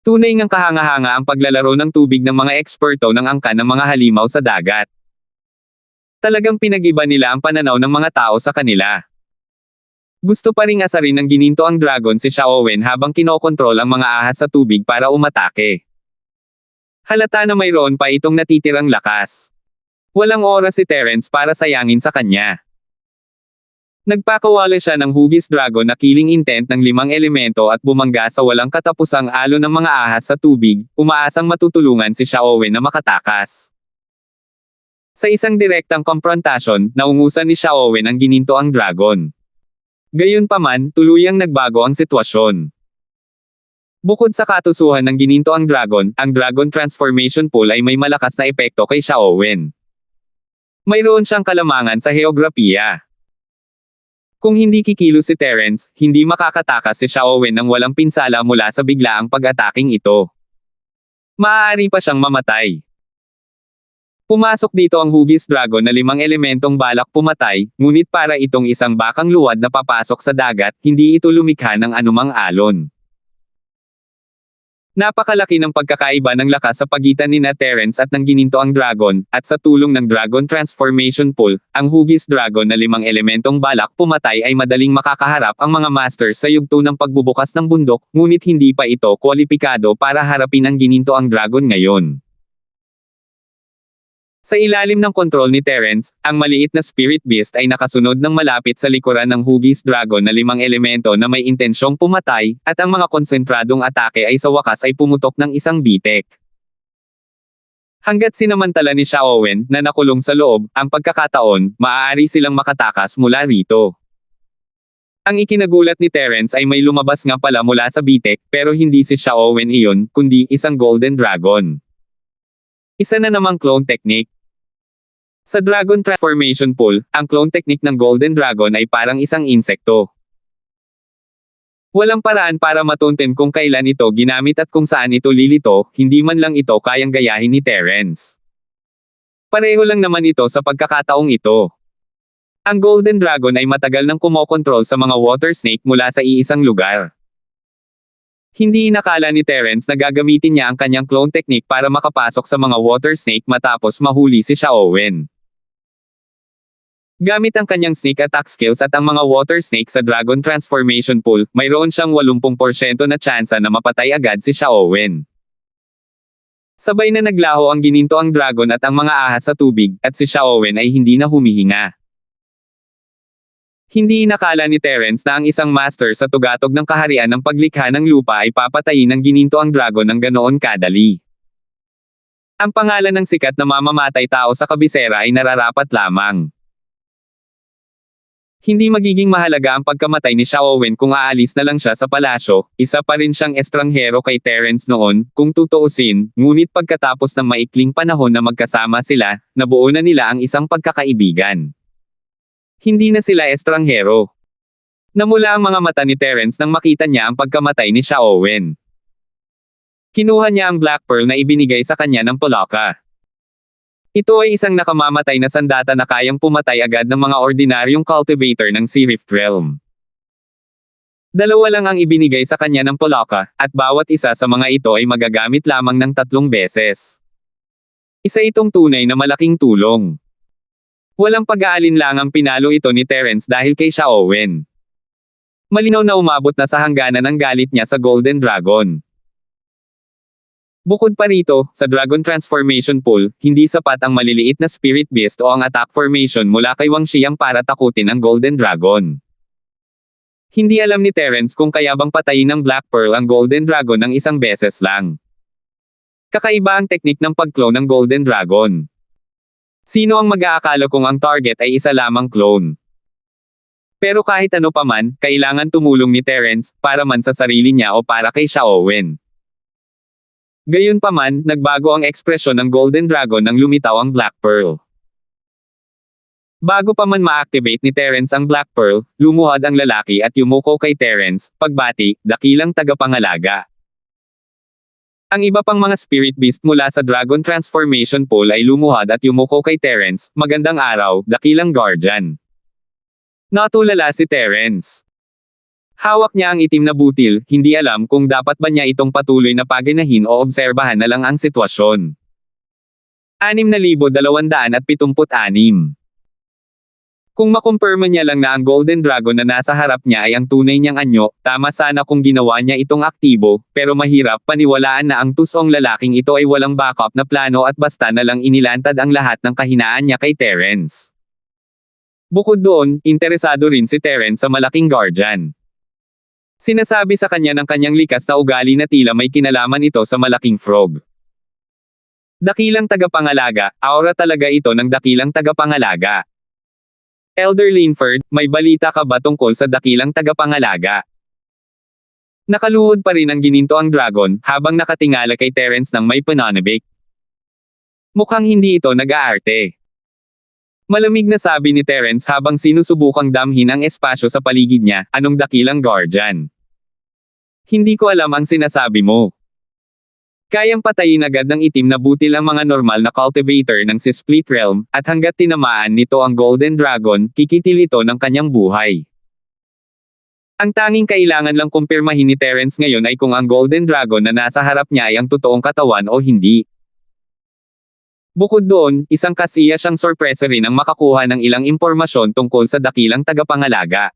Tunay ngang kahanga-hanga ang paglalaro ng tubig ng mga eksperto ng angkan ng mga halimaw sa dagat. Talagang pinag-iba nila ang pananaw ng mga tao sa kanila. Gusto pa ring asarin ng gininto ang dragon si Xiaowen habang kinokontrol ang mga ahas sa tubig para umatake. Halata na mayroon pa itong natitirang lakas. Walang oras si Terence para sayangin sa kanya. Nagpakawala siya ng hugis dragon na killing intent ng 5 elemento at bumangga sa walang katapusang alon ng mga ahas sa tubig, umaasang matutulungan si Xiaowen na makatakas. Sa isang direktang komprontasyon, naungusan ni Xiaowen ang gininto ang dragon. Gayunpaman, tuluyang nagbago ang sitwasyon. Bukod sa katusuhan ng gininto ang Dragon Transformation Pool ay may malakas na epekto kay Xiaowen. Mayroon siyang kalamangan sa heograpiya. Kung hindi kikilos si Terence, hindi makakatakas si Xiaowen nang walang pinsala mula sa biglaang pag-ataking ito. Maaari pa siyang mamatay. Pumasok dito ang hugis dragon na 5 elementong balak pumatay, ngunit para itong isang bakang luwad na papasok sa dagat, hindi ito lumikha ng anumang alon. Napakalaki ng pagkakaiba ng lakas sa pagitan ni Terence at ng gininto ang dragon, at sa tulong ng Dragon Transformation Pool, ang hugis dragon na 5 elementong balak pumatay ay madaling makakaharap ang mga masters sa yugto ng pagbubukas ng bundok, ngunit hindi pa ito kwalipikado para harapin ang gininto ang dragon ngayon. Sa ilalim ng kontrol ni Terence, ang maliit na spirit beast ay nakasunod ng malapit sa likuran ng hugis dragon na 5 elemento na may intensyong pumatay, at ang mga konsentradong atake ay sa wakas ay pumutok ng isang bitek. Hanggat sinamantala ni Xiaowen, na nakulong sa loob, ang pagkakataon, maaari silang makatakas mula rito. Ang ikinagulat ni Terence ay may lumabas nga pala mula sa bitek, pero hindi si Xiaowen iyon, kundi isang Golden Dragon. Isa na namang clone technique. Sa Dragon Transformation Pool, ang clone technique ng Golden Dragon ay parang isang insekto. Walang paraan para matuntin kung kailan ito ginamit at kung saan ito lilito, hindi man lang ito kayang gayahin ni Terence. Pareho lang naman ito sa pagkakataong ito. Ang Golden Dragon ay matagal nang kumokontrol sa mga water snake mula sa iisang lugar. Hindi inakala ni Terence na gagamitin niya ang kanyang clone technique para makapasok sa mga water snake matapos mahuli si Xiaowen. Gamit ang kanyang sneak attack skills at ang mga water snake sa Dragon Transformation Pool, mayroon siyang 80% na tsansa na mapatay agad si Xiaowen. Sabay na naglaho ang gininto ang dragon at ang mga ahas sa tubig, at si Xiaowen ay hindi na humihinga. Hindi inakala ni Terence na ang isang master sa tugatog ng kaharian ng paglikha ng lupa ay papatayin ng gininto ang dragon ng ganoon kadali. Ang pangalan ng sikat na mamamatay tao sa kabisera ay nararapat lamang. Hindi magiging mahalaga ang pagkamatay ni Xiaowen kung aalis na lang siya sa palasyo, isa pa rin siyang estranghero kay Terence noon, kung tutuusin, ngunit pagkatapos ng maikling panahon na magkasama sila, nabuo na nila ang isang pagkakaibigan. Hindi na sila estranghero. Namula ang mga mata ni Terence nang makita niya ang pagkamatay ni Xiaowen. Kinuha niya ang Black Pearl na ibinigay sa kanya ng Polaka. Ito ay isang nakamamatay na sandata na kayang pumatay agad ng mga ordinaryong cultivator ng Sea Rift Realm. 2 lang ang ibinigay sa kanya ng Polaka, at bawat isa sa mga ito ay magagamit lamang ng 3 beses. Isa itong tunay na malaking tulong. Walang pag-aalinlangang pinalo ito ni Terence dahil kay Sha Owen. Malinaw na umabot na sa hangganan ang galit niya sa Golden Dragon. Bukod pa rito, sa Dragon Transformation Pool, hindi sapat ang maliliit na Spirit Beast o ang attack formation mula kay Wang Xiang para takutin ang Golden Dragon. Hindi alam ni Terence kung kaya bang patayin ng Black Pearl ang Golden Dragon ng isang beses lang. Kakaiba ang teknik ng pag-clone ng Golden Dragon. Sino ang mag-aakala kung ang target ay isa lamang clone? Pero kahit ano paman, kailangan tumulong ni Terence, para man sa sarili niya o para kay Sha Owen. Gayunpaman, nagbago ang ekspresyon ng Golden Dragon nang lumitaw ang Black Pearl. Bago pa man ma-activate ni Terence ang Black Pearl, lumuhad ang lalaki at yumuko kay Terence, pagbati, dakilang tagapangalaga. Ang iba pang mga Spirit Beast mula sa Dragon Transformation Pool ay lumuhad at yumuko kay Terence, magandang araw, dakilang Guardian. Natulala si Terence. Hawak niya ang itim na butil, hindi alam kung dapat ba niya itong patuloy na paginahin o obserbahan na lang ang sitwasyon. 6,276. Kung makumpirma niya lang na ang Golden Dragon na nasa harap niya ay ang tunay niyang anyo, tama sana kung ginawa niya itong aktibo, pero mahirap paniwalaan na ang tusong lalaking ito ay walang backup na plano at basta na lang inilantad ang lahat ng kahinaan niya kay Terence. Bukod doon, interesado rin si Terence sa malaking Guardian. Sinasabi sa kanya ng kanyang likas na ugali na tila may kinalaman ito sa malaking frog. Dakilang tagapangalaga, aura talaga ito ng dakilang tagapangalaga. Elder Linford, may balita ka ba tungkol sa dakilang tagapangalaga? Nakaluhod pa rin ang gininto ang dragon, habang nakatingala kay Terence ng may pananabik. Mukhang hindi ito nag-aarte. Malamig na sabi ni Terence habang sinusubukang damhin ang espasyo sa paligid niya, anong dakilang Guardian? Hindi ko alam ang sinasabi mo. Kayang patayin agad ng itim na butil ang mga normal na cultivator ng si Split Realm, at hanggat tinamaan nito ang Golden Dragon, kikitil ito ng kanyang buhay. Ang tanging kailangan lang kumpirmahin ni Terence ngayon ay kung ang Golden Dragon na nasa harap niya ay ang totoong katawan o hindi. Bukod doon, isang kasiya siyang sorpresa rin ang makakuha ng ilang impormasyon tungkol sa dakilang tagapangalaga.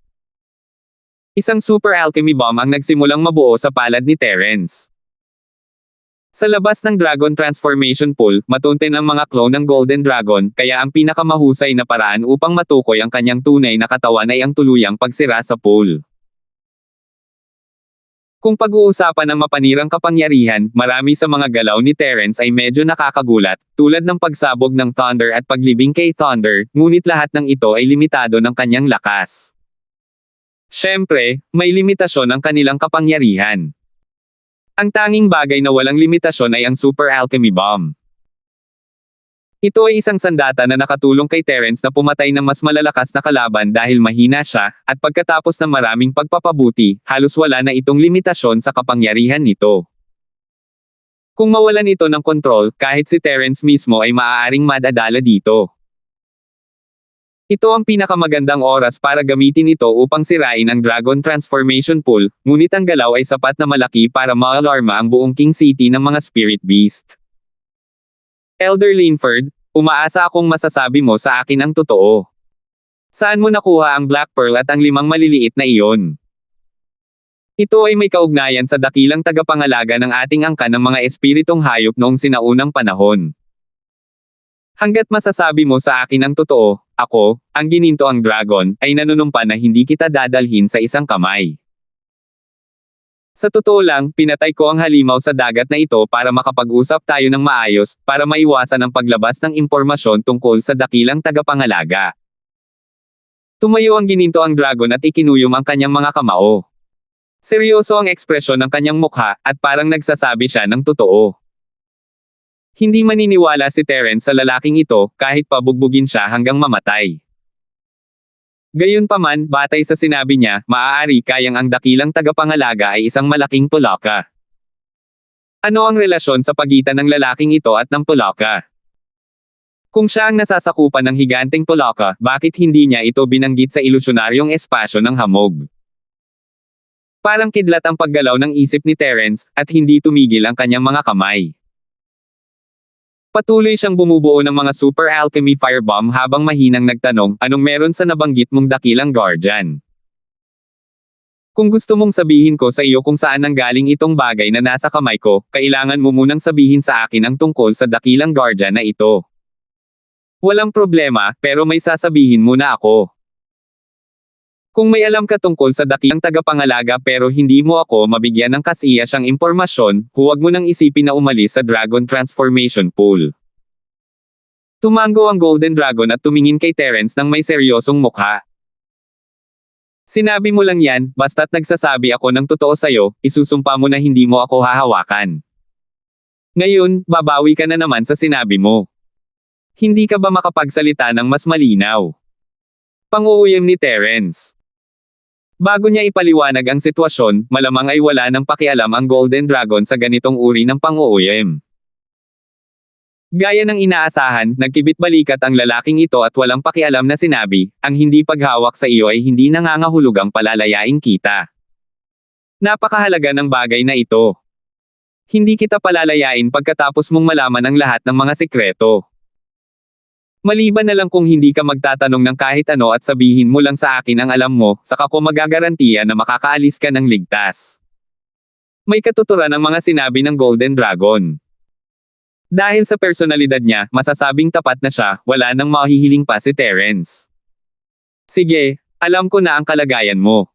Isang super alchemy bomb ang nagsimulang mabuo sa palad ni Terence. Sa labas ng Dragon Transformation Pool, matuntin ang mga clone ng Golden Dragon, kaya ang pinakamahusay na paraan upang matukoy ang kanyang tunay na katawan ay ang tuluyang pagsira sa pool. Kung pag-uusapan ng mapanirang kapangyarihan, marami sa mga galaw ni Terence ay medyo nakakagulat, tulad ng pagsabog ng Thunder at paglibing kay Thunder, ngunit lahat ng ito ay limitado ng kanyang lakas. Siyempre, may limitasyon ang kanilang kapangyarihan. Ang tanging bagay na walang limitasyon ay ang Super Alchemy Bomb. Ito ay isang sandata na nakatulong kay Terence na pumatay ng mas malalakas na kalaban dahil mahina siya, at pagkatapos ng maraming pagpapabuti, halos wala na itong limitasyon sa kapangyarihan nito. Kung mawalan ito ng kontrol, kahit si Terence mismo ay maaaring madadala dito. Ito ang pinakamagandang oras para gamitin ito upang sirain ang Dragon Transformation Pool, ngunit ang galaw ay sapat na malaki para ma-alarma ang buong King City ng mga Spirit Beast. Elder Linford, umaasa akong masasabi mo sa akin ang totoo. Saan mo nakuha ang Black Pearl at ang 5 maliliit na iyon? Ito ay may kaugnayan sa dakilang tagapangalaga ng ating angkan ng mga espiritong hayop noong sinaunang panahon. Hanggat masasabi mo sa akin ang totoo, ako, ang gininto ang dragon, ay nanunumpa na hindi kita dadalhin sa isang kamay. Sa totoo lang, pinatay ko ang halimaw sa dagat na ito para makapag-usap tayo ng maayos, para maiwasan ang paglabas ng impormasyon tungkol sa dakilang tagapangalaga. Tumayo ang gininto ang dragon at ikinuyom ang kanyang mga kamao. Seryoso ang ekspresyon ng kanyang mukha, at parang nagsasabi siya ng totoo. Hindi maniniwala si Terence sa lalaking ito, kahit pabugbugin siya hanggang mamatay. Gayunpaman, batay sa sinabi niya, maaari kayang ang dakilang tagapangalaga ay isang malaking pulaka. Ano ang relasyon sa pagitan ng lalaking ito at ng pulaka? Kung siya ang nasasakupan ng higanteng pulaka, bakit hindi niya ito binanggit sa ilusyonaryong espasyo ng hamog? Parang kidlat ang paggalaw ng isip ni Terence, at hindi tumigil ang kanyang mga kamay. Patuloy siyang bumubuo ng mga super alchemy firebomb habang mahinang nagtanong, anong meron sa nabanggit mong dakilang guardian? Kung gusto mong sabihin ko sa iyo kung saan nanggaling itong bagay na nasa kamay ko, kailangan mo munang sabihin sa akin ang tungkol sa dakilang guardian na ito. Walang problema, pero may sasabihin muna ako. Kung may alam ka tungkol sa dakilang tagapangalaga pero hindi mo ako mabigyan ng kasiyasang impormasyon, huwag mo nang isipin na umalis sa Dragon Transformation Pool. Tumango ang Golden Dragon at tumingin kay Terence ng may seryosong mukha. Sinabi mo lang yan, basta't nagsasabi ako ng totoo sa'yo, isusumpa mo na hindi mo ako hahawakan. Ngayon, babawi ka na naman sa sinabi mo. Hindi ka ba makapagsalita ng mas malinaw? Pang-uuyam ni Terence. Bago niya ipaliwanag ang sitwasyon, malamang ay wala nang pakialam ang Golden Dragon sa ganitong uri ng pang-uuyam. Gaya ng inaasahan, nagkibit-balikat ang lalaking ito at walang pakialam na sinabi, ang hindi paghawak sa iyo ay hindi nangangahulugang palalayain kita. Napakahalaga ng bagay na ito. Hindi kita palalayain pagkatapos mong malaman ang lahat ng mga sikreto. Maliban na lang kung hindi ka magtatanong ng kahit ano at sabihin mo lang sa akin ang alam mo, saka ko magagarantiya na makakaalis ka ng ligtas. May katuturan ang mga sinabi ng Golden Dragon. Dahil sa personalidad niya, masasabing tapat na siya, wala nang mahihiling pa si Terence. Sige, alam ko na ang kalagayan mo.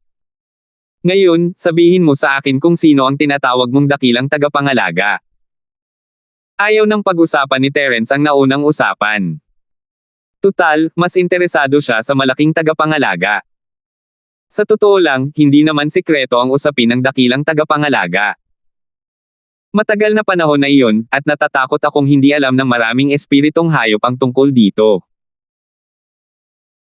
Ngayon, sabihin mo sa akin kung sino ang tinatawag mong dakilang tagapangalaga. Ayaw ng pag-usapan ni Terence ang naunang usapan. Tutal, mas interesado siya sa malaking tagapangalaga. Sa totoo lang, hindi naman sikreto ang usapin ng dakilang tagapangalaga. Matagal na panahon na iyon, at natatakot akong hindi alam ng maraming espiritong hayop ang tungkol dito.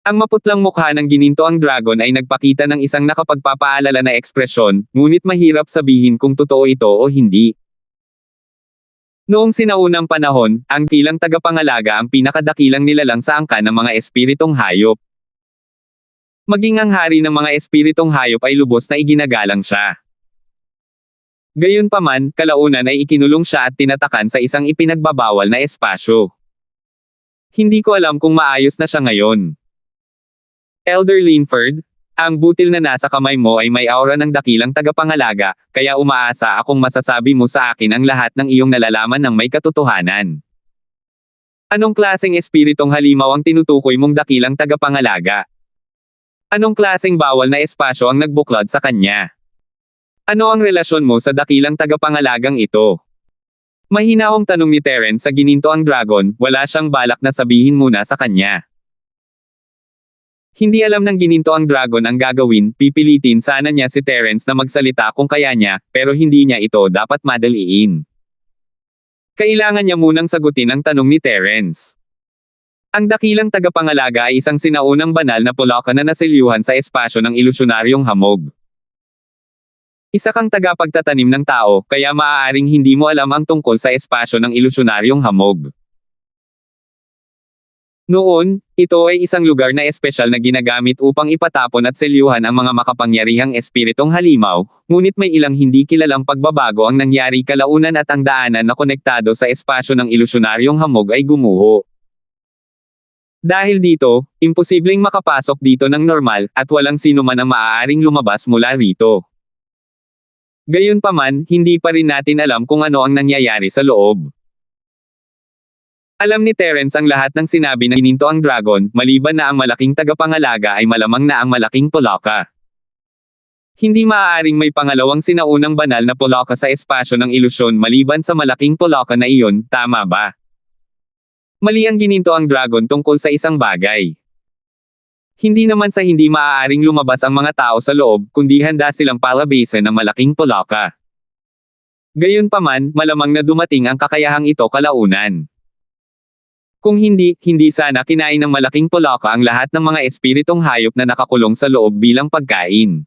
Ang maputlang mukha ng ginintoang dragon ay nagpakita ng isang nakapagpapaalala na ekspresyon, ngunit mahirap sabihin kung totoo ito o hindi. Noong sinaunang panahon, ang dakilang tagapangalaga ang pinakadakilang nilalang sa angkan ng mga espiritong hayop. Maging ang hari ng mga espiritong hayop ay lubos na iginagalang siya. Gayunpaman, kalaunan ay ikinulong siya at tinatakan sa isang ipinagbabawal na espasyo. Hindi ko alam kung maayos na siya ngayon. Elder Linford, ang butil na nasa kamay mo ay may aura ng dakilang tagapangalaga, kaya umaasa akong masasabi mo sa akin ang lahat ng iyong nalalaman ng may katotohanan. Anong klaseng espiritong halimaw ang tinutukoy mong dakilang tagapangalaga? Anong klaseng bawal na espasyo ang nagbuklod sa kanya? Ano ang relasyon mo sa dakilang tagapangalagang ito? Mahinahong tanong ni Terence sa ginintoang dragon, wala siyang balak na sabihin muna sa kanya. Hindi alam ng ginintoang dragon ang gagawin, pipilitin sana niya si Terence na magsalita kung kaya niya, pero hindi niya ito dapat madaliin. Kailangan niya munang sagutin ang tanong ni Terence. Ang dakilang tagapangalaga ay isang sinaunang banal na pulaka na nasilyuhan sa espasyo ng ilusyonaryong hamog. Isa kang tagapagtatanim ng tao, kaya maaaring hindi mo alam ang tungkol sa espasyo ng ilusyonaryong hamog. Noon, ito ay isang lugar na espesyal na ginagamit upang ipatapon at selyuhan ang mga makapangyarihang espiritong halimaw, ngunit may ilang hindi kilalang pagbabago ang nangyari kalaunan at ang daanan na konektado sa espasyo ng ilusyonaryong hamog ay gumuho. Dahil dito, imposibleng makapasok dito ng normal, at walang sino man ang maaaring lumabas mula rito. Gayunpaman, hindi pa rin natin alam kung ano ang nangyayari sa loob. Alam ni Terence ang lahat ng sinabi ng ginintoang dragon, maliban na ang malaking tagapangalaga ay malamang na ang malaking pulaka. Hindi maaaring may pangalawang sinaunang banal na pulaka sa espasyo ng ilusyon maliban sa malaking pulaka na iyon, tama ba? Mali ang ginintoang dragon tungkol sa isang bagay. Hindi naman sa hindi maaaring lumabas ang mga tao sa loob, kundi handa silang palabasin ng malaking pulaka. Gayunpaman, malamang na dumating ang kakayahang ito kalaunan. Kung hindi sana kinain ng malaking pulaka ang lahat ng mga espiritong hayop na nakakulong sa loob bilang pagkain.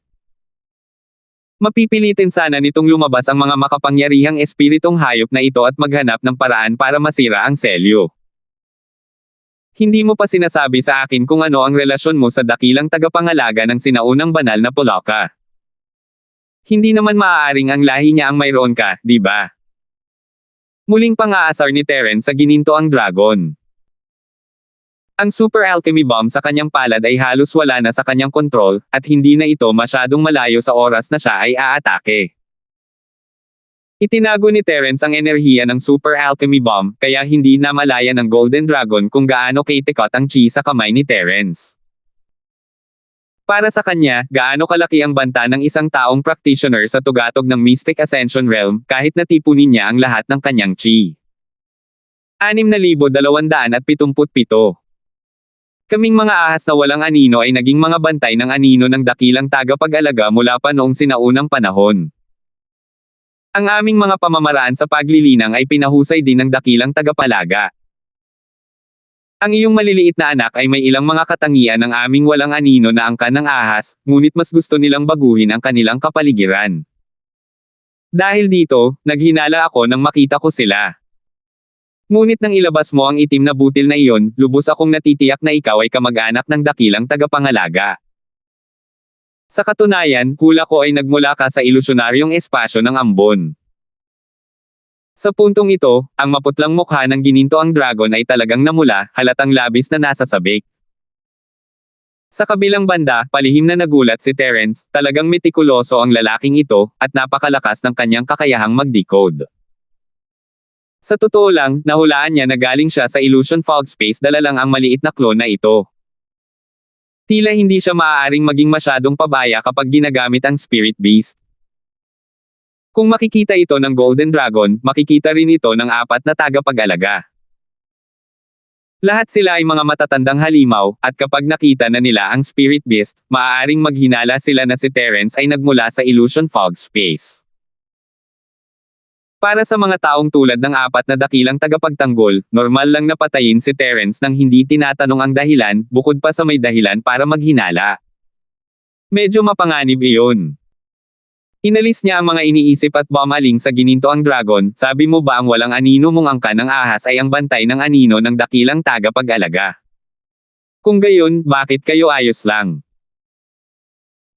Mapipilitin sana nitong lumabas ang mga makapangyarihang espiritong hayop na ito at maghanap ng paraan para masira ang selyo. Hindi mo pa sinasabi sa akin kung ano ang relasyon mo sa dakilang tagapangalaga ng sinaunang banal na pulaka. Hindi naman maaaring ang lahi niya ang mayroon ka, di ba? Muling pang-aasar ni Terence sa gininto ang dragon. Ang Super Alchemy Bomb sa kanyang palad ay halos wala na sa kanyang kontrol, at hindi na ito masyadong malayo sa oras na siya ay aatake. Itinago ni Terence ang enerhiya ng Super Alchemy Bomb, kaya hindi na malaya ng Golden Dragon kung gaano kitikot ang chi sa kamay ni Terence. Para sa kanya, gaano kalaki ang banta ng isang taong practitioner sa tugatog ng Mystic Ascension Realm, kahit natipunin niya ang lahat ng kanyang chi. 6,277. Kaming mga ahas na walang anino ay naging mga bantay ng anino ng dakilang tagapag-alaga mula pa noong sinaunang panahon. Ang aming mga pamamaraan sa paglilinang ay pinahusay din ng dakilang tagapalaga. Ang iyong maliliit na anak ay may ilang mga katangian ng aming walang anino na angkan ng ahas, ngunit mas gusto nilang baguhin ang kanilang kapaligiran. Dahil dito, naghinala ako nang makita ko sila. Ngunit nang ilabas mo ang itim na butil na iyon, lubos akong natitiyak na ikaw ay kamag-anak ng dakilang tagapangalaga. Sa katunayan, hula ko ay nagmula ka sa ilusyonaryong espasyo ng Ambon. Sa puntong ito, ang maputlang mukha ng gininto ang dragon ay talagang namula, halatang labis na nasa sabik. Sa kabilang banda, palihim na nagulat si Terence, talagang metikuloso ang lalaking ito, at napakalakas ng kanyang kakayahang mag-decode. Sa totoo lang, nahulaan niya na galing siya sa Illusion Fog Space, dala lang ang maliit na clone na ito. Tila hindi siya maaaring maging masyadong pabaya kapag ginagamit ang Spirit Beast. Kung makikita ito ng Golden Dragon, makikita rin ito ng 4 na tagapag-alaga. Lahat sila ay mga matatandang halimaw, at kapag nakita na nila ang Spirit Beast, maaaring maghinala sila na si Terence ay nagmula sa Illusion Fog Space. Para sa mga taong tulad ng 4 na dakilang tagapagtanggol, normal lang na patayin si Terence nang hindi tinatanong ang dahilan, bukod pa sa may dahilan para maghinala. Medyo mapanganib iyon. Inalis niya ang mga iniisip at bumaling sa gininto ang dragon, sabi mo ba ang walang anino mong angkan ng ahas ay ang bantay ng anino ng dakilang tagapag-alaga? Kung gayon, bakit kayo ayos lang?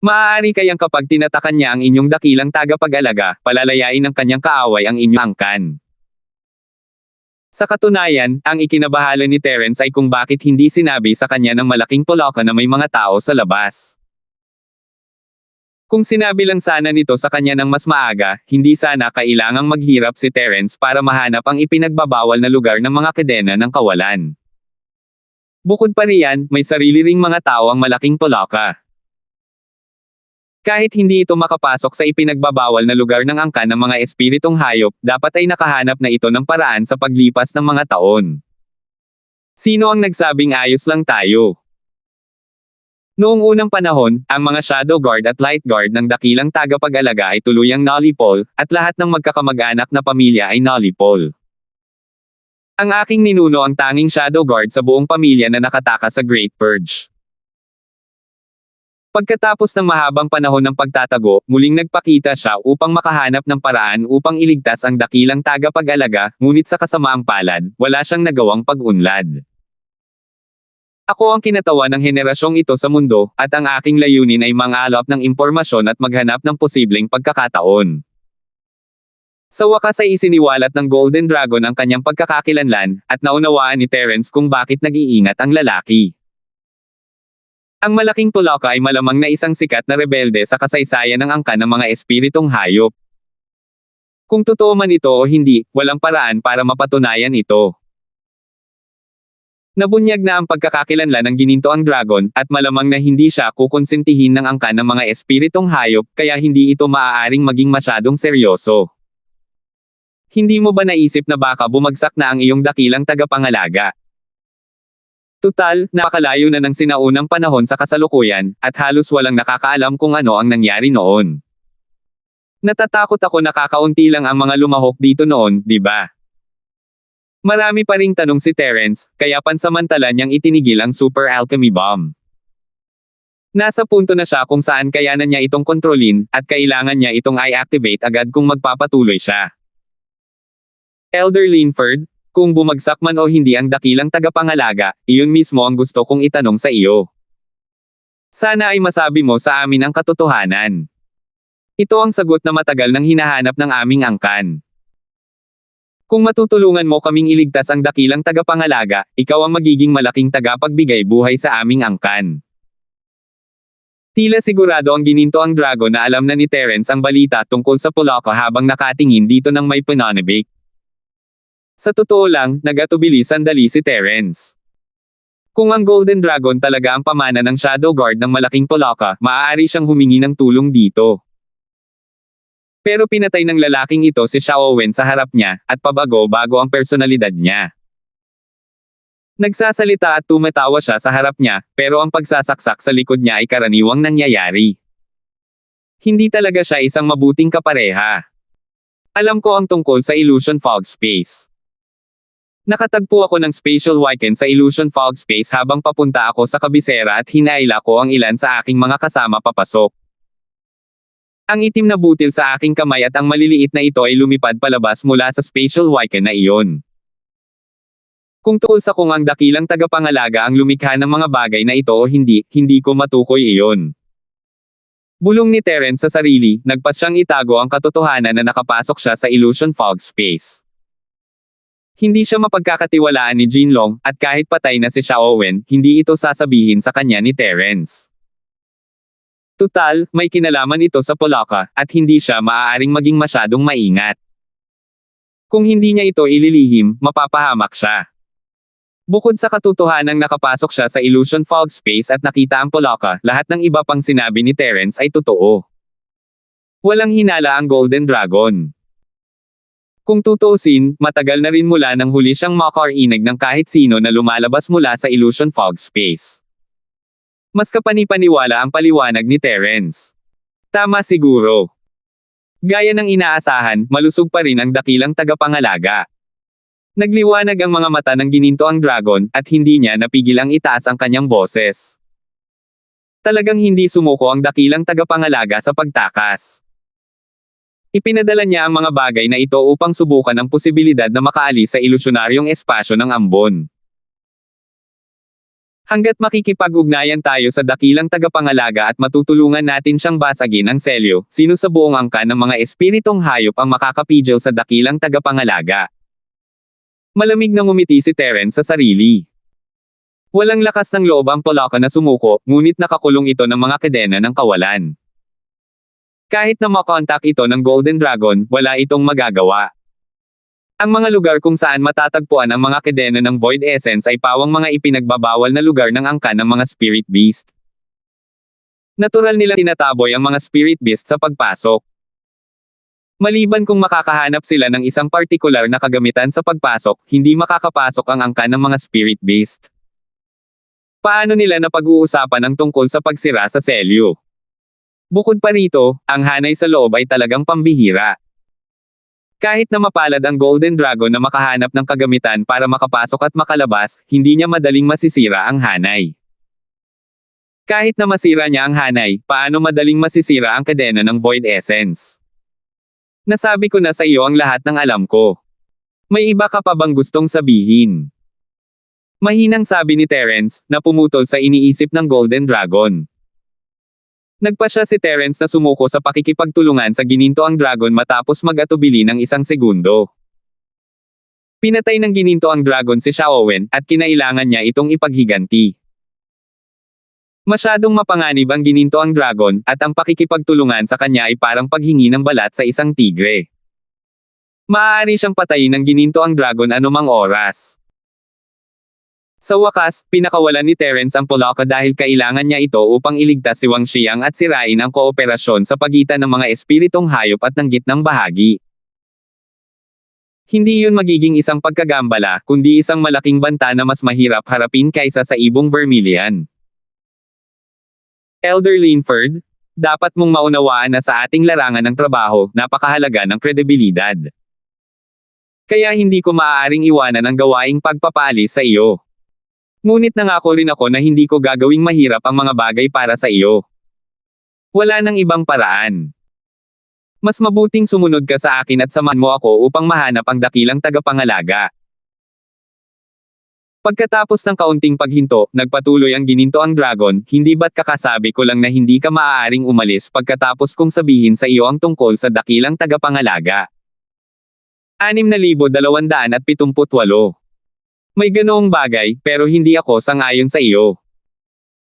Maaari kayang kapag tinatakan niya ang inyong dakilang tagapag-alaga, palalayain ng kanyang kaaway ang inyong angkan. Sa katunayan, ang ikinabahala ni Terence ay kung bakit hindi sinabi sa kanya ng malaking pulaka na may mga tao sa labas. Kung sinabi lang sana nito sa kanya ng mas maaga, hindi sana kailangang maghirap si Terence para mahanap ang ipinagbabawal na lugar ng mga kadena ng kawalan. Bukod pa riyan, may sarili ring mga tao ang malaking pulaka. Kahit hindi ito makapasok sa ipinagbabawal na lugar ng angkan ng mga espiritong hayop, dapat ay nakahanap na ito ng paraan sa paglipas ng mga taon. Sino ang nagsabing ayos lang tayo? Noong unang panahon, ang mga Shadow Guard at Light Guard ng dakilang tagapag-alaga ay tuluyang Nullipol, at lahat ng magkakamag-anak na pamilya ay Nullipol. Ang aking ninuno ang tanging Shadow Guard sa buong pamilya na nakatakas sa Great Purge. Pagkatapos ng mahabang panahon ng pagtatago, muling nagpakita siya upang makahanap ng paraan upang iligtas ang dakilang tagapag-alaga, ngunit sa kasamaang palad, wala siyang nagawang pag-unlad. Ako ang kinatawa ng henerasyong ito sa mundo, at ang aking layunin ay mangalap ng impormasyon at maghanap ng posibleng pagkakataon. Sa wakas ay isiniwalat ng Golden Dragon ang kanyang pagkakakilanlan, at naunawaan ni Terence kung bakit nag-iingat ang lalaki. Ang malaking pulaka ay malamang na isang sikat na rebelde sa kasaysayan ng angkan ng mga espiritong hayop. Kung totoo man ito o hindi, walang paraan para mapatunayan ito. Nabunyag na ang pagkakakilanlan ng gininto ang dragon, at malamang na hindi siya kukonsentihin ng angkan ng mga espiritong hayop, kaya hindi ito maaaring maging masyadong seryoso. Hindi mo ba naisip na baka bumagsak na ang iyong dakilang tagapangalaga? Tutal, napakalayo na ng sinaunang panahon sa kasalukuyan, at halos walang nakakaalam kung ano ang nangyari noon. Natatakot ako na kakaunti lang ang mga lumahok dito noon, di ba? Marami pa ring tanong si Terence, kaya pansamantala niyang itinigil ang Super Alchemy Bomb. Nasa punto na siya kung saan kayanan niya itong kontrolin, at kailangan niya itong i-activate agad kung magpapatuloy siya. Elder Linford, kung bumagsak man o hindi ang dakilang tagapangalaga, iyon mismo ang gusto kong itanong sa iyo. Sana ay masabi mo sa amin ang katotohanan. Ito ang sagot na matagal nang hinahanap ng aming angkan. Kung matutulungan mo kaming iligtas ang dakilang tagapangalaga, ikaw ang magiging malaking tagapagbigay buhay sa aming angkan. Tila sigurado ang gininto ang dragon na alam na ni Terence ang balita tungkol sa Polaco habang nakatingin dito ng may pananabik. Sa totoo lang, nag-atubili sandali si Terence. Kung ang Golden Dragon talaga ang pamana ng Shadow Guard ng malaking Polaco, maaari siyang humingi ng tulong dito. Pero pinatay ng lalaking ito si Xiaowen sa harap niya, at pabago-bago ang personalidad niya. Nagsasalita at tumatawa siya sa harap niya, pero ang pagsasaksak sa likod niya ay karaniwang nangyayari. Hindi talaga siya isang mabuting kapareha. Alam ko ang tungkol sa Illusion Fog Space. Nakatagpo ako ng Spatial Weekend sa Illusion Fog Space habang papunta ako sa kabisera at hinaila ko ang ilan sa aking mga kasama papasok. Ang itim na butil sa aking kamay at ang maliliit na ito ay lumipad palabas mula sa Spatial Weekend na iyon. Kung tungkol sa kung ang dakilang tagapangalaga ang lumikha ng mga bagay na ito o hindi, hindi ko matukoy iyon. Bulong ni Terence sa sarili, nagpas siyang itago ang katotohanan na nakapasok siya sa Illusion Fog Space. Hindi siya mapagkakatiwalaan ni Jinlong, at kahit patay na si Xiaowen, hindi ito sasabihin sa kanya ni Terence. Tutal, may kinalaman ito sa Polaco, at hindi siya maaaring maging masyadong maingat. Kung hindi niya ito ililihim, mapapahamak siya. Bukod sa katotohanang nakapasok siya sa Illusion Fog Space at nakita ang Polaco, lahat ng iba pang sinabi ni Terence ay totoo. Walang hinala ang Golden Dragon. Kung tutuusin, matagal na rin mula nang huli siyang makarinig ng kahit sino na lumalabas mula sa Illusion Fog Space. Mas kapanipaniwala ang paliwanag ni Terence. Tama siguro. Gaya ng inaasahan, malusog pa rin ang dakilang tagapangalaga. Nagliwanag ang mga mata ng gininto ang dragon, at hindi niya napigil ang itaas ang kanyang boses. Talagang hindi sumuko ang dakilang tagapangalaga sa pagtakas. Ipinadala niya ang mga bagay na ito upang subukan ang posibilidad na makaalis sa ilusyonaryong espasyo ng ambon. Hanggat makikipag-ugnayan tayo sa dakilang tagapangalaga at matutulungan natin siyang basagin ang selyo, sino sa buong angkan ng mga espiritong hayop ang makakapigil sa dakilang tagapangalaga? Malamig na ngumiti si Terence sa sarili. Walang lakas ng loob ang Polaco na sumuko, ngunit nakakulong ito ng mga kadena ng kawalan. Kahit na makontak ito ng Golden Dragon, wala itong magagawa. Ang mga lugar kung saan matatagpuan ang mga kadena ng Void Essence ay pawang mga ipinagbabawal na lugar ng angkan ng mga Spirit Beast. Natural nilang tinataboy ang mga Spirit Beast sa pagpasok. Maliban kung makakahanap sila ng isang partikular na kagamitan sa pagpasok, hindi makakapasok ang angkan ng mga Spirit Beast. Paano nila napag-uusapan ang tungkol sa pagsira sa selyo? Bukod pa rito, ang hanay sa loob ay talagang pambihira. Kahit na mapalad ang Golden Dragon na makahanap ng kagamitan para makapasok at makalabas, hindi niya madaling masisira ang hanay. Kahit na masira niya ang hanay, paano madaling masisira ang kadena ng Void Essence? Nasabi ko na sa iyo ang lahat ng alam ko. May iba ka pa bang gustong sabihin? Mahinang sabi ni Terence, na pumutol sa iniisip ng Golden Dragon. Nagpasya si Terence na sumuko sa pakikipagtulungan sa gininto ang dragon matapos mag-atubili ng isang segundo. Pinatay ng gininto ang dragon si Xiaowen, at kinailangan niya itong ipaghiganti. Masyadong mapanganib ang gininto ang dragon, at ang pakikipagtulungan sa kanya ay parang paghingi ng balat sa isang tigre. Maaari siyang patayin ng gininto ang dragon anumang oras. Sa wakas, pinakawalan ni Terence ang Polaco dahil kailangan niya ito upang iligtas si Wang Xiang at sirain ang kooperasyon sa pagitan ng mga espiritong hayop at ng gitnang bahagi. Hindi yun magiging isang pagkagambala, kundi isang malaking banta na mas mahirap harapin kaysa sa ibong Vermilion. Elder Linford, dapat mong maunawaan na sa ating larangan ng trabaho, napakahalaga ng kredibilidad. Kaya hindi ko maaaring iwanan ang gawaing pagpapaalis sa iyo. Ngunit nangako rin ako na hindi ko gagawing mahirap ang mga bagay para sa iyo. Wala nang ibang paraan. Mas mabuting sumunod ka sa akin at samahan mo ako upang mahanap ang dakilang tagapangalaga. Pagkatapos ng kaunting paghinto, nagpatuloy ang gininto ang dragon, hindi ba't kakasabi ko lang na hindi ka maaaring umalis pagkatapos kong sabihin sa iyo ang tungkol sa dakilang tagapangalaga. 6,278. May ganoong bagay, pero hindi ako sang-ayon sa iyo.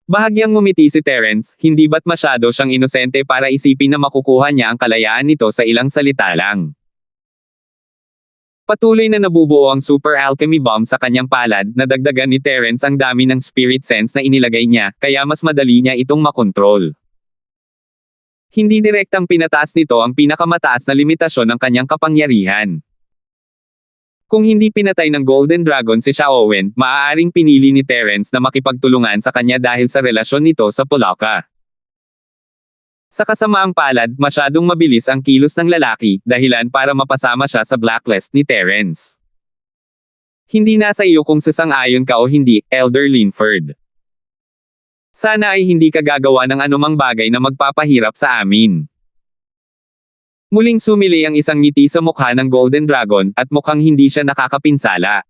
Bahagyang ngumiti si Terence, hindi ba't masyado siyang inosente para isipin na makukuha niya ang kalayaan nito sa ilang salita lang. Patuloy na nabubuo ang super alchemy bomb sa kanyang palad, nadagdagan ni Terence ang dami ng spirit sense na inilagay niya, kaya mas madali niya itong makontrol. Hindi direktang pinataas nito ang pinakamataas na limitasyon ng kanyang kapangyarihan. Kung hindi pinatay ng Golden Dragon si Xiaowen, maaaring pinili ni Terence na makipagtulungan sa kanya dahil sa relasyon nito sa Polaka. Sa kasamaang palad, masyadong mabilis ang kilos ng lalaki, dahilan para mapasama siya sa blacklist ni Terence. Hindi nasa iyo kung sasang-ayon ka o hindi, Elder Linford. Sana ay hindi ka gagawa ng anumang bagay na magpapahirap sa amin. Muling sumili ang isang ngiti sa mukha ng Golden Dragon, at mukhang hindi siya nakakapinsala.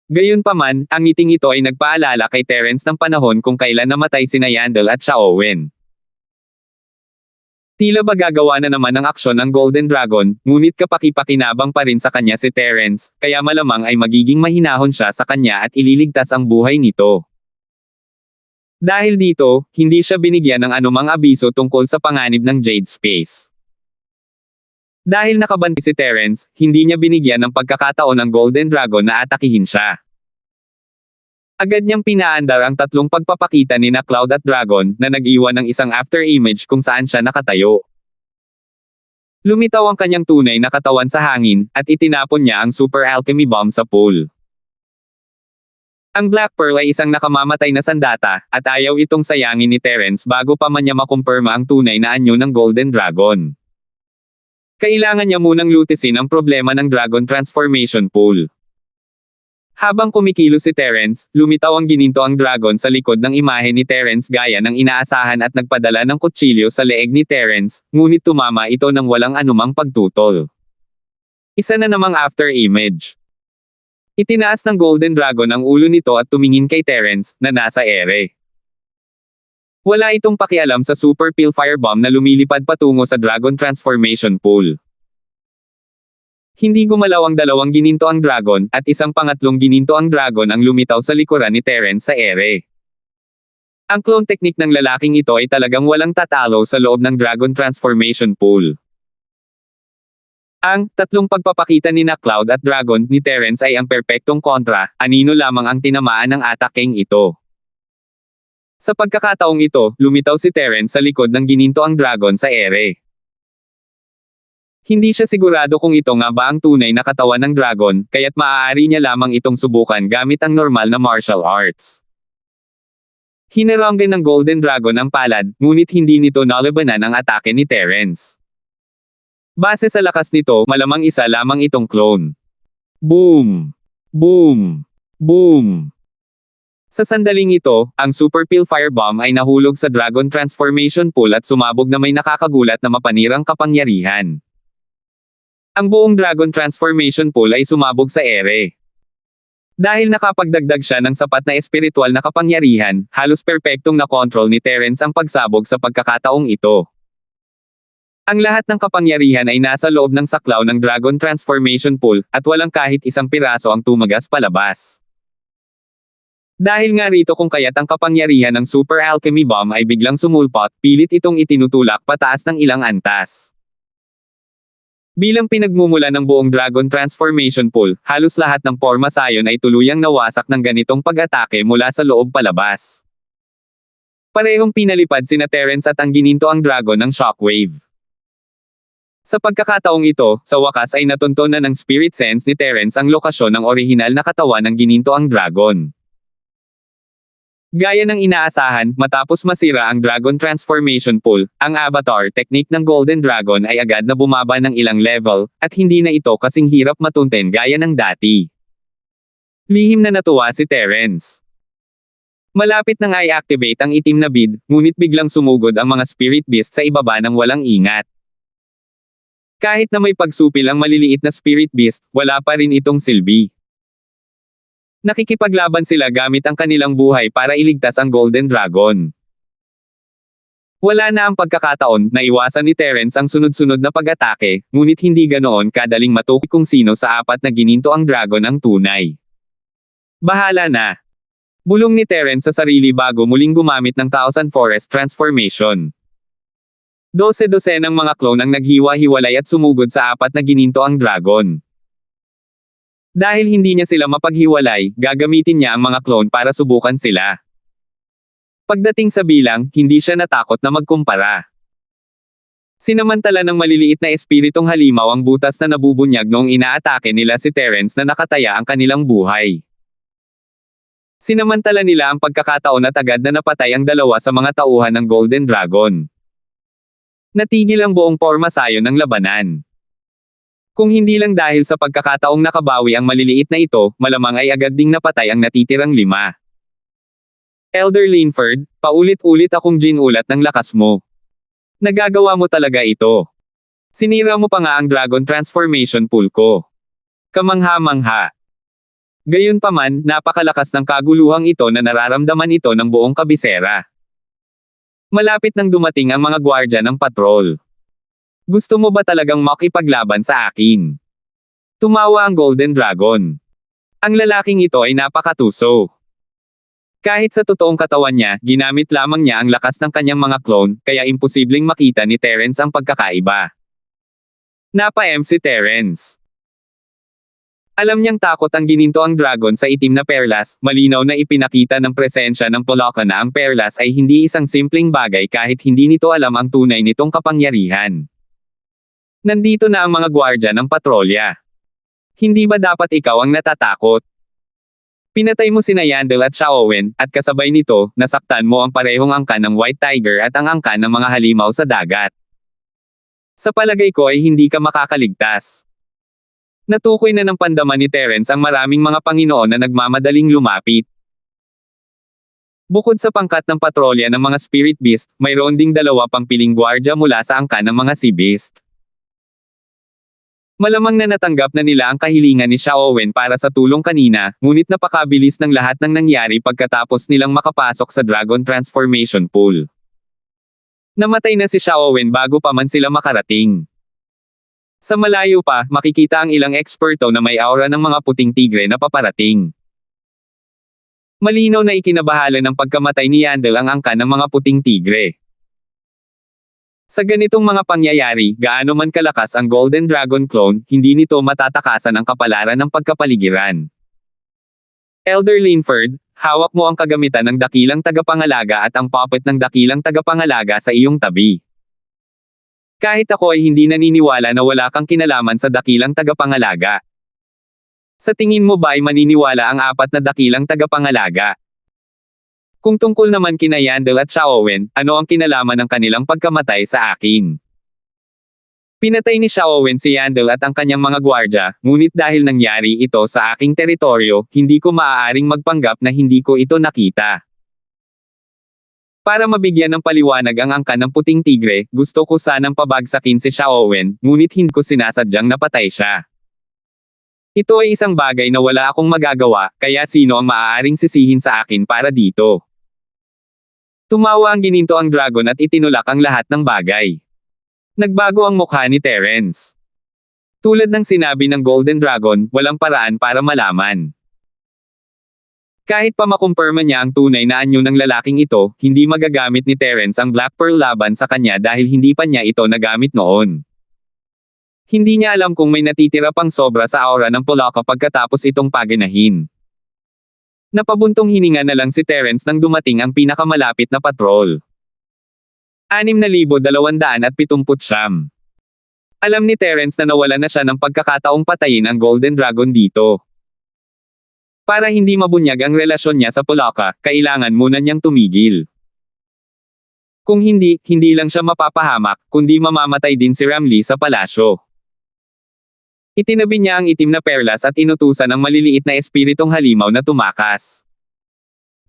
Gayunpaman, ang ngiting ito ay nagpaalala kay Terence ng panahon kung kailan namatay sina Yandel at Xiaowen. Tila ba gagawa na naman ng aksyon ng Golden Dragon, ngunit kapaki-pakinabang pa rin sa kanya si Terence, kaya malamang ay magiging mahinahon siya sa kanya at ililigtas ang buhay nito. Dahil dito, hindi siya binigyan ng anumang abiso tungkol sa panganib ng Jade Space. Dahil nakabanti si Terence, hindi niya binigyan ng pagkakataon ng Golden Dragon na atakihin siya. Agad niyang pinaandar ang tatlong pagpapakita ni na Cloud at Dragon na nag-iwan ng isang after image kung saan siya nakatayo. Lumitaw ang kanyang tunay na katawan sa hangin, at itinapon niya ang super alchemy bomb sa pool. Ang Black Pearl ay isang nakamamatay na sandata, at ayaw itong sayangin ni Terence bago pa man niya makumpirma ang tunay na anyo ng Golden Dragon. Kailangan niya munang lutisin ang problema ng Dragon Transformation Pool. Habang kumikilos si Terence, lumitaw ang gininto ang dragon sa likod ng imahe ni Terence gaya ng inaasahan at nagpadala ng kutsilyo sa leeg ni Terence, ngunit tumama ito ng walang anumang pagtutol. Isa na namang after image. Itinaas ng Golden Dragon ang ulo nito at tumingin kay Terence, na nasa ere. Wala itong pakialam sa Super Peel Firebomb na lumilipad patungo sa Dragon Transformation Pool. Hindi gumalaw ang dalawang gininto ang dragon, at isang pangatlong gininto ang dragon ang lumitaw sa likuran ni Terence sa ere. Ang clone technique ng lalaking ito ay talagang walang tatalo sa loob ng Dragon Transformation Pool. Ang tatlong pagpapakita ni na Cloud at Dragon ni Terence ay ang perpektong kontra, anino lamang ang tinamaan ng ataking ito. Sa pagkakataong ito, lumitaw si Terence sa likod ng gininto ang dragon sa ere. Hindi siya sigurado kung ito nga ba ang tunay na katawan ng dragon, kaya't maaari niya lamang itong subukan gamit ang normal na martial arts. Hinaranggan ng Golden Dragon ang palad, ngunit hindi nito nalabanan ang atake ni Terence. Base sa lakas nito, malamang isa lamang itong clone. Boom! Boom! Boom! Sa sandaling ito, ang Super Peel Firebomb ay nahulog sa Dragon Transformation Pool at sumabog na may nakakagulat na mapanirang kapangyarihan. Ang buong Dragon Transformation Pool ay sumabog sa ere. Dahil nakapagdagdag siya ng sapat na espiritual na kapangyarihan, halos perpektong na-control ni Terence ang pagsabog sa pagkakataong ito. Ang lahat ng kapangyarihan ay nasa loob ng saklaw ng Dragon Transformation Pool, at walang kahit isang piraso ang tumagas palabas. Dahil nga rito kung kaya't ang kapangyarihan ng Super Alchemy Bomb ay biglang sumulpot, pilit itong itinutulak pataas ng ilang antas. Bilang pinagmumula ng buong Dragon Transformation Pool, halos lahat ng Porma Scion ay tuluyang nawasak ng ganitong pag-atake mula sa loob palabas. Parehong pinalipad sina Terence at ang gininto ang dragon ng shockwave. Sa pagkakataong ito, sa wakas ay natunton na ng spirit sense ni Terence ang lokasyon ng orihinal na katawan ng gininto ang dragon. Gaya ng inaasahan, matapos masira ang Dragon Transformation Pool, ang avatar technique ng Golden Dragon ay agad na bumaba ng ilang level, at hindi na ito kasing hirap matunten gaya ng dati. Lihim na natuwa si Terence. Malapit nang i-activate ang itim na bead, ngunit biglang sumugod ang mga spirit beast sa ibaba ng walang ingat. Kahit na may pagsupil ang maliliit na spirit beast, wala pa rin itong silbi. Nakikipaglaban sila gamit ang kanilang buhay para iligtas ang Golden Dragon. Wala na ang pagkakataon na iwasan ni Terence ang sunod-sunod na pag-atake, ngunit hindi ganoon kadaling matukoy kung sino sa apat na gininto ang dragon ang tunay. Bahala na. Bulong ni Terence sa sarili bago muling gumamit ng Thousand Forest Transformation. 12 ng mga clone ang naghiwa-hiwalay at sumugod sa apat na gininto ang dragon. Dahil hindi niya sila mapaghiwalay, gagamitin niya ang mga clone para subukan sila. Pagdating sa bilang, hindi siya natakot na magkumpara. Sinamantala ng maliliit na espiritong halimaw ang butas na nabubunyag noong inaatake nila si Terence na nakataya ang kanilang buhay. Sinamantala nila ang pagkakataon at agad na napatay ang dalawa sa mga tauhan ng Golden Dragon. Natigil ang buong pormasayon ng labanan. Kung hindi lang dahil sa pagkakataong nakabawi ang maliliit na ito, malamang ay agad ding napatay ang natitirang 5. Elder Linford, paulit-ulit akong ginulat ng lakas mo. Nagagawa mo talaga ito. Sinira mo pa nga ang Dragon Transformation Pool ko. Kamangha-mangha. Gayunpaman, napakalakas ng kaguluhang ito na nararamdaman ito ng buong kabisera. Malapit nang dumating ang mga gwardya ng patrol. Gusto mo ba talagang makipaglaban sa akin? Tumawa ang Golden Dragon. Ang lalaking ito ay napakatuso. Kahit sa totoong katawan niya, ginamit lamang niya ang lakas ng kanyang mga clone, kaya imposibleng makita ni Terence ang pagkakaiba. Napa-M si Terence. Alam niyang takot ang gininto ang dragon sa itim na perlas, malinaw na ipinakita ng presensya ng Poloka na ang perlas ay hindi isang simpleng bagay kahit hindi nito alam ang tunay nitong kapangyarihan. Nandito na ang mga gwardya ng patrolya. Hindi ba dapat ikaw ang natatakot? Pinatay mo sina Yandel at Xiaowen, at kasabay nito, nasaktan mo ang parehong angkan ng White Tiger at ang angkan ng mga halimaw sa dagat. Sa palagay ko ay hindi ka makakaligtas. Natukoy na ng pandaman ni Terence ang maraming mga Panginoon na nagmamadaling lumapit. Bukod sa pangkat ng patrolya ng mga Spirit Beast, mayroon ding 2 pang piling gwardya mula sa angkan ng mga Sea Beast. Malamang na natanggap na nila ang kahilingan ni Xiaowen para sa tulong kanina, ngunit napakabilis ng lahat ng nangyari pagkatapos nilang makapasok sa Dragon Transformation Pool. Namatay na si Xiaowen bago pa man sila makarating. Sa malayo pa, makikita ang ilang eksperto na may aura ng mga puting tigre na paparating. Malinaw na ikinabahala ng pagkamatay ni Yandel ang angkan ng mga puting tigre. Sa ganitong mga pangyayari, gaano man kalakas ang Golden Dragon clone, hindi nito matatakasan ang kapalaran ng pagkapaligiran. Elder Linford, hawak mo ang kagamitan ng dakilang tagapangalaga at ang puppet ng dakilang tagapangalaga sa iyong tabi. Kahit ako ay hindi naniniwala na wala kang kinalaman sa dakilang tagapangalaga. Sa tingin mo ba ay maniniwala ang 4 na dakilang tagapangalaga? Kung tungkol naman kina Yandel at Xiaowen, ano ang kinalaman ng kanilang pagkamatay sa akin? Pinatay ni Xiaowen si Yandel at ang kanyang mga gwardya, ngunit dahil nangyari ito sa aking teritoryo, hindi ko maaaring magpanggap na hindi ko ito nakita. Para mabigyan ng paliwanag ang angkan ng puting tigre, gusto ko sanang pabagsakin si Xiaowen, ngunit hindi ko sinasadyang napatay siya. Ito ay isang bagay na wala akong magagawa, kaya sino ang maaaring sisihin sa akin para dito? Tumawa ang gininto ang dragon at itinulak ang lahat ng bagay. Nagbago ang mukha ni Terence. Tulad ng sinabi ng Golden Dragon, walang paraan para malaman. Kahit pa makumpirma niya ang tunay na anyo ng lalaking ito, hindi magagamit ni Terence ang Black Pearl laban sa kanya dahil hindi pa niya ito nagamit noon. Hindi niya alam kung may natitira pang sobra sa aura ng Poloka pagkatapos itong paganahin. Napabuntong hininga na lang si Terence nang dumating ang pinakamalapit na patrol. 6,279. Alam ni Terence na nawala na siya ng pagkakataong patayin ang Golden Dragon dito. Para hindi mabunyag ang relasyon niya sa Poloka, kailangan muna niyang tumigil. Kung hindi, hindi lang siya mapapahamak, kundi mamamatay din si Ramlee sa palasyo. Itinabi niya ang itim na perlas at inutusan ang maliliit na espiritong halimaw na tumakas.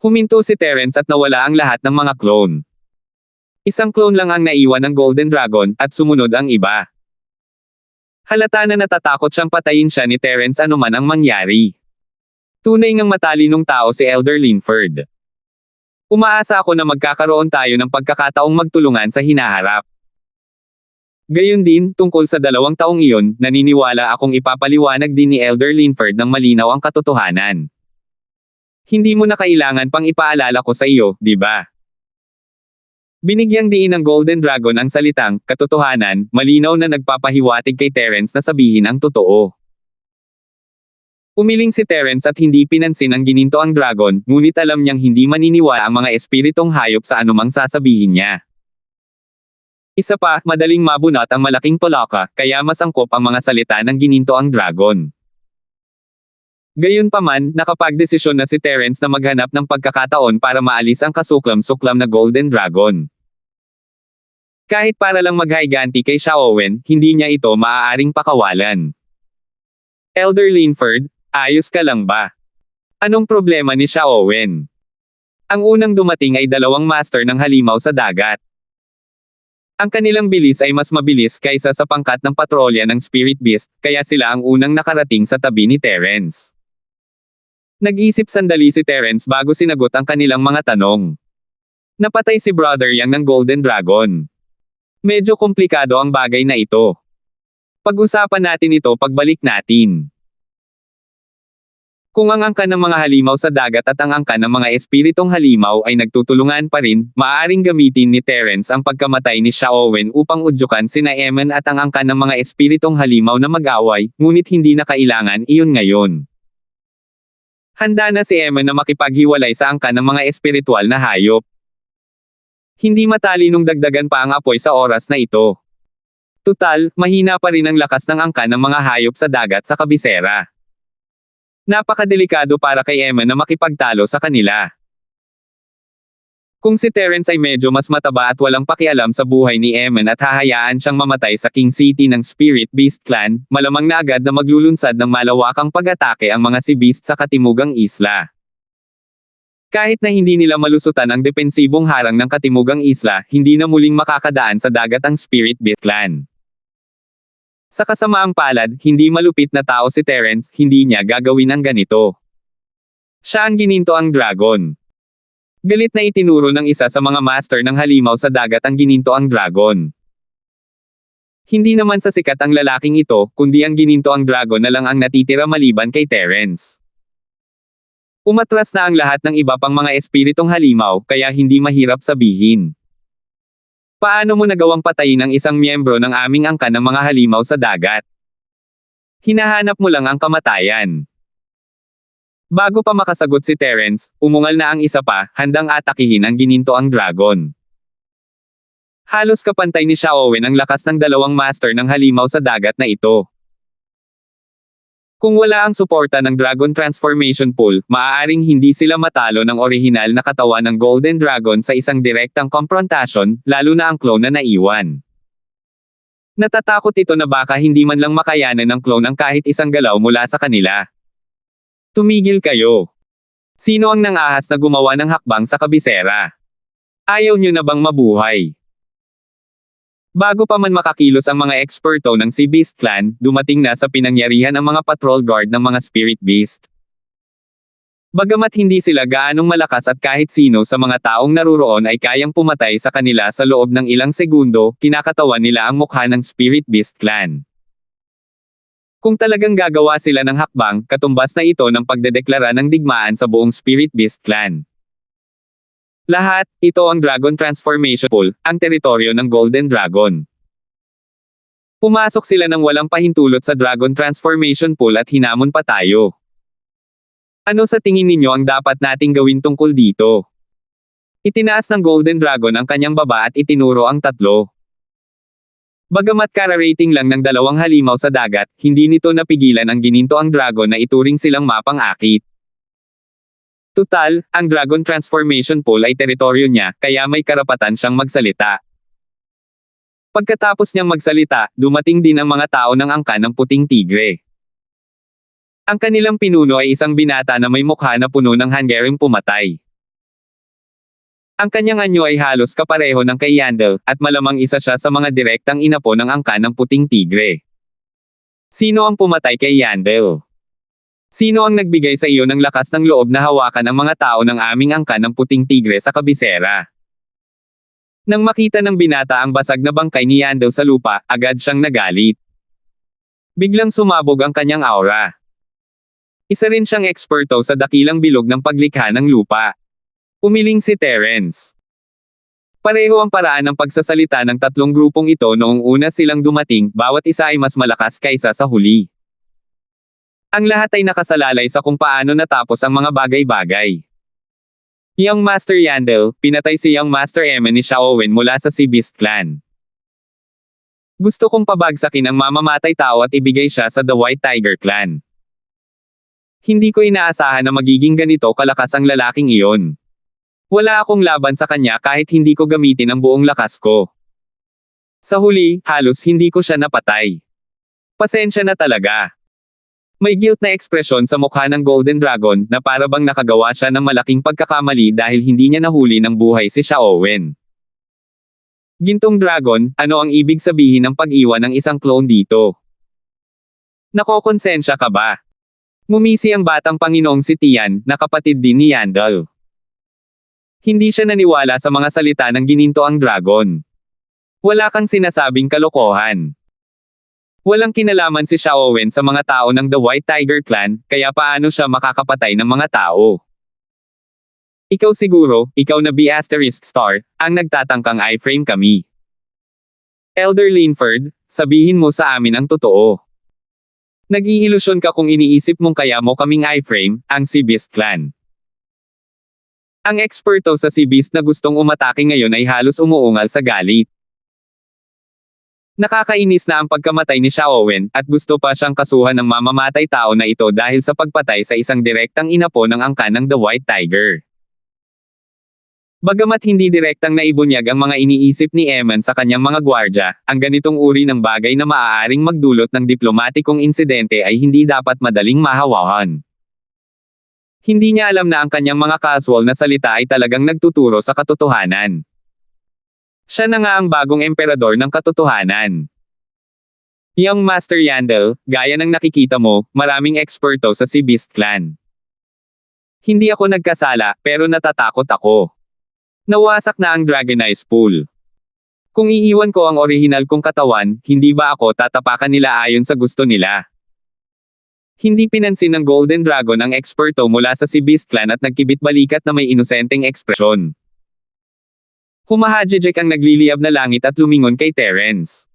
Huminto si Terence at nawala ang lahat ng mga clone. Isang clone lang ang naiwan ng Golden Dragon, at sumunod ang iba. Halata na natatakot siyang patayin siya ni Terence anuman ang mangyari. Tunay ngang matalinong tao si Elder Linford. Umaasa ako na magkakaroon tayo ng pagkakataong magtulungan sa hinaharap. Gayon din, tungkol sa 2 taong iyon, naniniwala akong ipapaliwanag din ni Elder Linford ng malinaw ang katotohanan. Hindi mo na kailangan pang ipaalala ko sa iyo, di ba? Binigyang diin ng Golden Dragon ang salitang, katotohanan, malinaw na nagpapahiwatig kay Terence na sabihin ang totoo. Umiling si Terence at hindi pinansin ang ginintoang dragon, ngunit alam niyang hindi maniniwala ang mga espiritong hayop sa anumang sasabihin niya. Isa pa, madaling mabunot ang malaking palaka, kaya mas angkop ang mga salita ng ginintoang dragon. Gayunpaman, nakapagdesisyon na si Terence na maghanap ng pagkakataon para maalis ang kasuklam-suklam na Golden Dragon. Kahit para lang maghiganti kay Xiaowen, hindi niya ito maaaring pakawalan. Elder Linford, ayos ka lang ba? Anong problema ni Xiaowen? Ang unang dumating ay 2 master ng halimaw sa dagat. Ang kanilang bilis ay mas mabilis kaysa sa pangkat ng patrolya ng Spirit Beast, kaya sila ang unang nakarating sa tabi ni Terence. Nag-isip sandali si Terence bago sinagot ang kanilang mga tanong. Napatay si Brother Yang ng Golden Dragon. Medyo komplikado ang bagay na ito. Pag-usapan natin ito pagbalik natin. Kung ang angkan ng mga halimaw sa dagat at ang angkan ng mga espiritong halimaw ay nagtutulungan pa rin, maaaring gamitin ni Terence ang pagkamatay ni Xiaowen upang udyukan sina Eman at ang angkan ng mga espiritong halimaw na mag-away, ngunit hindi na kailangan iyon ngayon. Handa na si Eman na makipaghiwalay sa angkan ng mga espiritual na hayop. Hindi matalinong dagdagan pa ang apoy sa oras na ito. Tutal, mahina pa rin ang lakas ng angkan ng mga hayop sa dagat sa kabisera. Napakadelikado para kay Eman na makipagtalo sa kanila. Kung si Terence ay medyo mas mataba at walang pakialam sa buhay ni Eman at hahayaan siyang mamatay sa King City ng Spirit Beast Clan, malamang na agad na maglulunsad ng malawakang pag-atake ang mga Sea Beast sa katimugang isla. Kahit na hindi nila malusutan ang depensibong harang ng katimugang isla, hindi na muling makakadaan sa dagat ang Spirit Beast Clan. Sa kasamaang palad, hindi malupit na tao si Terence, hindi niya gagawin ang ganito. Siya ang ginintoang dragon. Galit na itinuro ng isa sa mga master ng halimaw sa dagat ang ginintoang dragon. Hindi naman sa sikat ang lalaking ito, kundi ang ginintoang dragon na lang ang natitira maliban kay Terence. Umatras na ang lahat ng iba pang mga espiritong halimaw, kaya hindi mahirap sabihin. Paano mo nagawang patayin ang isang miyembro ng aming angkan ng mga halimaw sa dagat? Hinahanap mo lang ang kamatayan. Bago pa makasagot si Terence, umungal na ang isa pa, handang atakihin ang ginintoang dragon. Halos kapantay ni Xiaowen ang lakas ng 2 master ng halimaw sa dagat na ito. Kung wala ang suporta ng Dragon Transformation Pool, maaaring hindi sila matalo ng orihinal na katawan ng Golden Dragon sa isang direktang komprontasyon, lalo na ang clone na naiwan. Natatakot ito na baka hindi man lang makayanan ng clone ang kahit isang galaw mula sa kanila. Tumigil kayo. Sino ang nangahas na gumawa ng hakbang sa kabisera? Ayaw nyo na bang mabuhay? Bago pa man makakilos ang mga eksperto ng Sea Beast Clan, dumating na sa pinangyarihan ang mga patrol guard ng mga Spirit Beast. Bagamat hindi sila gaanong malakas at kahit sino sa mga taong naruroon ay kayang pumatay sa kanila sa loob ng ilang segundo, kinakatawan nila ang mukha ng Spirit Beast Clan. Kung talagang gagawa sila ng hakbang, katumbas na ito ng pagdedeklara ng digmaan sa buong Spirit Beast Clan. Lahat, ito ang Dragon Transformation Pool, ang teritoryo ng Golden Dragon. Pumasok sila ng walang pahintulot sa Dragon Transformation Pool at hinamon pa tayo. Ano sa tingin ninyo ang dapat nating gawin tungkol dito? Itinaas ng Golden Dragon ang kanyang baba at itinuro ang 3. Bagamat kara-rating lang ng 2 halimaw sa dagat, hindi nito napigilan ang ginintoang dragon na ituring silang mapang-akit. Tutal, ang Dragon Transformation Pool ay teritoryo niya, kaya may karapatan siyang magsalita. Pagkatapos niyang magsalita, dumating din ang mga tao ng angkan ng puting tigre. Ang kanilang pinuno ay isang binata na may mukha na puno ng hanggaring pumatay. Ang kanyang anyo ay halos kapareho ng kay Yandel, at malamang isa siya sa mga direktang inapo ng angkan ng puting tigre. Sino ang pumatay kay Yandel? Sino ang nagbigay sa iyo ng lakas ng loob na hawakan ang mga tao ng aming angkan ng puting tigre sa kabisera? Nang makita ng binata ang basag na bangkay ni Yandel sa lupa, agad siyang nagalit. Biglang sumabog ang kanyang aura. Isa rin siyang eksperto sa dakilang bilog ng paglikha ng lupa. Umiling si Terence. Pareho ang paraan ng pagsasalita ng tatlong grupong ito noong una silang dumating, bawat isa ay mas malakas kaysa sa huli. Ang lahat ay nakasalalay sa kung paano natapos ang mga bagay-bagay. Young Master Yandel, pinatay si Young Master Eman ni Xiaowen mula sa Sea Beast Clan. Gusto kong pabagsakin ang mamamatay tao at ibigay siya sa The White Tiger Clan. Hindi ko inaasahan na magiging ganito kalakas ang lalaking iyon. Wala akong laban sa kanya kahit hindi ko gamitin ang buong lakas ko. Sa huli, halos hindi ko siya napatay. Pasensya na talaga. May guilt na ekspresyon sa mukha ng Golden Dragon na para bang nakagawa siya ng malaking pagkakamali dahil hindi niya nahuli ng buhay si Xiaowen. Gintong Dragon, ano ang ibig sabihin ng pag-iwan ng isang clone dito? Nakokonsensya ka ba? Ngumisi ang batang Panginoong si Tian, na kapatid din ni Yandel. Hindi siya naniwala sa mga salita ng gininto ang dragon. Wala kang sinasabing kalokohan. Walang kinalaman si Xiaowen sa mga tao ng The White Tiger Clan, kaya paano siya makakapatay ng mga tao? Ikaw siguro, ikaw na B** star, ang nagtatangkang iframe kami. Elder Linford, sabihin mo sa amin ang totoo. Nag-iilusyon ka kung iniisip mong kaya mo kaming iframe, ang Sea Beast Clan. Ang eksperto sa Sea Beast na gustong umatake ngayon ay halos umuungal sa galit. Nakakainis na ang pagkamatay ni Xiaowen, at gusto pa siyang kasuhan ng mamamatay tao na ito dahil sa pagpatay sa isang direktang inapo ng angkan ng The White Tiger. Bagamat hindi direktang naibunyag ang mga iniisip ni Eman sa kanyang mga gwardya, ang ganitong uri ng bagay na maaaring magdulot ng diplomatikong insidente ay hindi dapat madaling mahawahan. Hindi niya alam na ang kanyang mga casual na salita ay talagang nagtuturo sa katotohanan. Siya na nga ang bagong emperador ng katotohanan. Young Master Yandel, gaya ng nakikita mo, maraming eksperto sa Sea Beast Clan. Hindi ako nagkasala, pero natatakot ako. Nawasak na ang Dragonite Pool. Kung iiwan ko ang orihinal kong katawan, hindi ba ako tatapakan nila ayon sa gusto nila? Hindi pinansin ng Golden Dragon ang eksperto mula sa Sea Beast Clan at nagkibit-balikat na may inosenteng ekspresyon. Humahajejek ang nagliliyab na langit at lumingon kay Terence.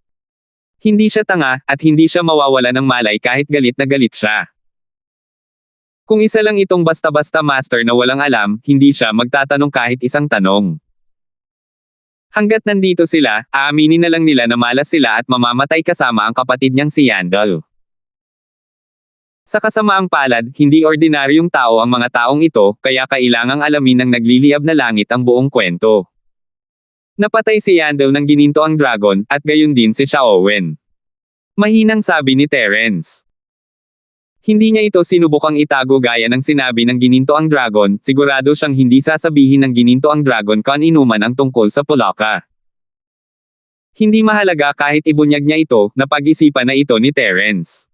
Hindi siya tanga, at hindi siya mawawala ng malay kahit galit na galit siya. Kung isa lang itong basta-basta master na walang alam, hindi siya magtatanong kahit isang tanong. Hanggat nandito sila, aaminin na lang nila na malas sila at mamamatay kasama ang kapatid niyang si Yandel. Sa kasamaang palad, hindi ordinaryong tao ang mga taong ito, kaya kailangang alamin ng nagliliyab na langit ang buong kwento. Napatay si Yandel ng gininto ang dragon, at gayon din si Xiaowen. Mahinang sabi ni Terence. Hindi niya ito sinubukang itago gaya ng sinabi ng gininto ang dragon, sigurado siyang hindi sasabihin ng gininto ang dragon kung inuman ang tungkol sa Polaka. Hindi mahalaga kahit ibunyag niya ito, napag-isipan na ito ni Terence.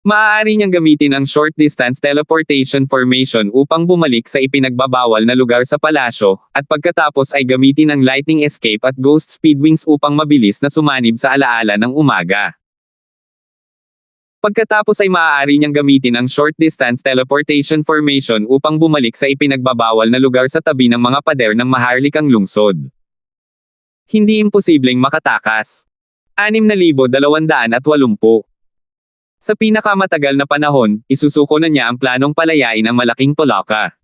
Maaari niyang gamitin ang short-distance teleportation formation upang bumalik sa ipinagbabawal na lugar sa palasyo, at pagkatapos ay gamitin ang lightning escape at ghost speed wings upang mabilis na sumanib sa alaala ng umaga. Pagkatapos ay maaari niyang gamitin ang short-distance teleportation formation upang bumalik sa ipinagbabawal na lugar sa tabi ng mga pader ng maharlikang lungsod. Hindi imposibleng makatakas. 6,280. Sa pinakamatagal na panahon, isusuko na niya ang planong palayain ang malaking Polaka.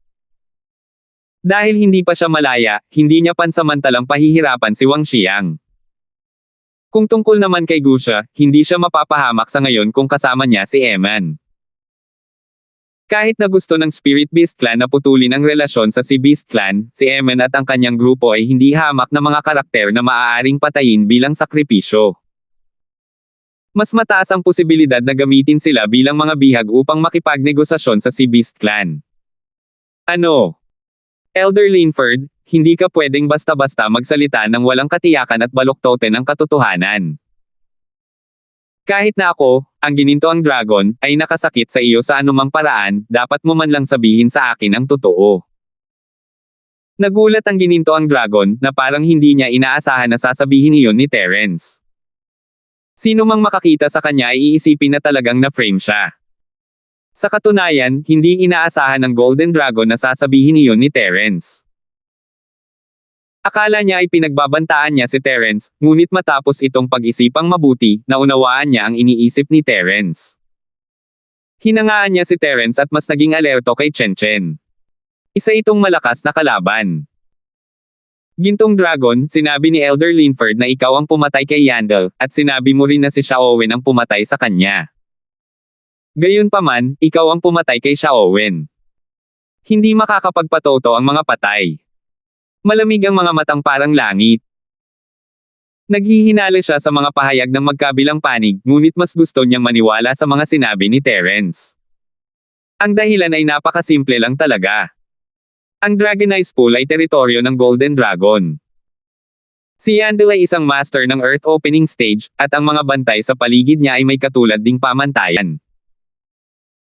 Dahil hindi pa siya malaya, hindi niya pansamantalang pahihirapan si Wang Xiang. Kung tungkol naman kay Guxia, hindi siya mapapahamak sa ngayon kung kasama niya si Eman. Kahit na gusto ng Spirit Beast Clan na putulin ang relasyon sa Sea Beast Clan, si Eman at ang kanyang grupo ay hindi hamak na mga karakter na maaaring patayin bilang sakripisyo. Mas mataas ang posibilidad na gamitin sila bilang mga bihag upang makipagnegosasyon sa Sea Beast Clan. Ano? Elder Linford, hindi ka pwedeng basta-basta magsalita ng walang katiyakan at baluktotin ang katotohanan. Kahit na ako, ang ginintoang dragon, ay nakasakit sa iyo sa anumang paraan, dapat mo man lang sabihin sa akin ang totoo. Nagulat ang ginintoang dragon, na parang hindi niya inaasahan na sasabihin iyon ni Terence. Sino mang makakita sa kanya ay iisipin na talagang na-frame siya. Sa katunayan, hindi inaasahan ng Golden Dragon na sasabihin iyon ni Terence. Akala niya ay pinagbabantaan niya si Terence, ngunit matapos itong pag-isipang mabuti, naunawaan niya ang iniisip ni Terence. Hinangaan niya si Terence at mas naging alerto kay Chen Chen. Isa itong malakas na kalaban. Gintong Dragon, sinabi ni Elder Linford na ikaw ang pumatay kay Yandel, at sinabi mo rin na si Xiaowen ang pumatay sa kanya. Gayunpaman, ikaw ang pumatay kay Xiaowen. Hindi makakapagpatoto ang mga patay. Malamig ang mga matang parang langit. Naghihinala siya sa mga pahayag ng magkabilang panig, ngunit mas gusto niyang maniwala sa mga sinabi ni Terence. Ang dahilan ay napakasimple lang talaga. Ang Dragonite Pool ay teritoryo ng Golden Dragon. Si Yandel ay isang master ng Earth Opening Stage, at ang mga bantay sa paligid niya ay may katulad ding pamantayan.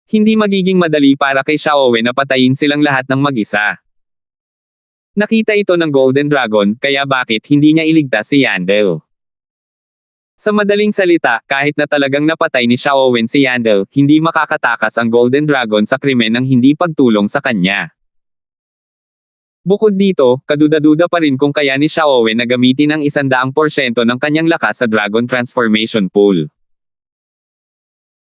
Hindi magiging madali para kay Xiaowen na patayin silang lahat ng mag-isa. Nakita ito ng Golden Dragon, kaya bakit hindi niya iligtas si Yandel? Sa madaling salita, kahit na talagang napatay ni Xiaowen si Yandel, hindi makakatakas ang Golden Dragon sa krimen ng hindi pagtulong sa kanya. Bukod dito, kaduda-duda pa rin kung kaya ni Xiaowen na gamitin ang 100% ng kanyang lakas sa Dragon Transformation Pool.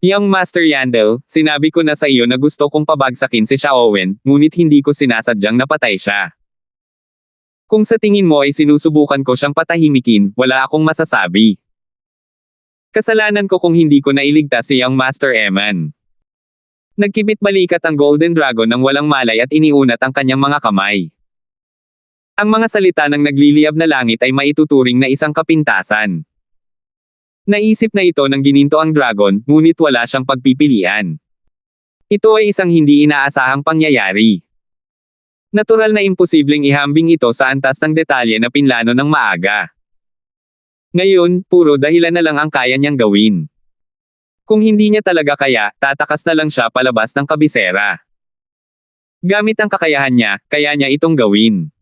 Young Master Yandel, sinabi ko na sa iyo na gusto kong pabagsakin si Xiaowen, ngunit hindi ko sinasadyang napatay siya. Kung sa tingin mo ay sinusubukan ko siyang patahimikin, wala akong masasabi. Kasalanan ko kung hindi ko nailigtas si Young Master Eman. Nagkibit-balikat ang Golden Dragon ng walang malay at iniunat ang kanyang mga kamay. Ang mga salita ng nagliliyab na langit ay maituturing na isang kapintasan. Naisip na ito ng ginintoang dragon, ngunit wala siyang pagpipilian. Ito ay isang hindi inaasahang pangyayari. Natural na imposibleng ihambing ito sa antas ng detalye na pinlano ng maaga. Ngayon, puro dahilan na lang ang kaya niyang gawin. Kung hindi niya talaga kaya, tatakas na lang siya palabas ng kabisera. Gamit ang kakayahan niya, kaya niya itong gawin.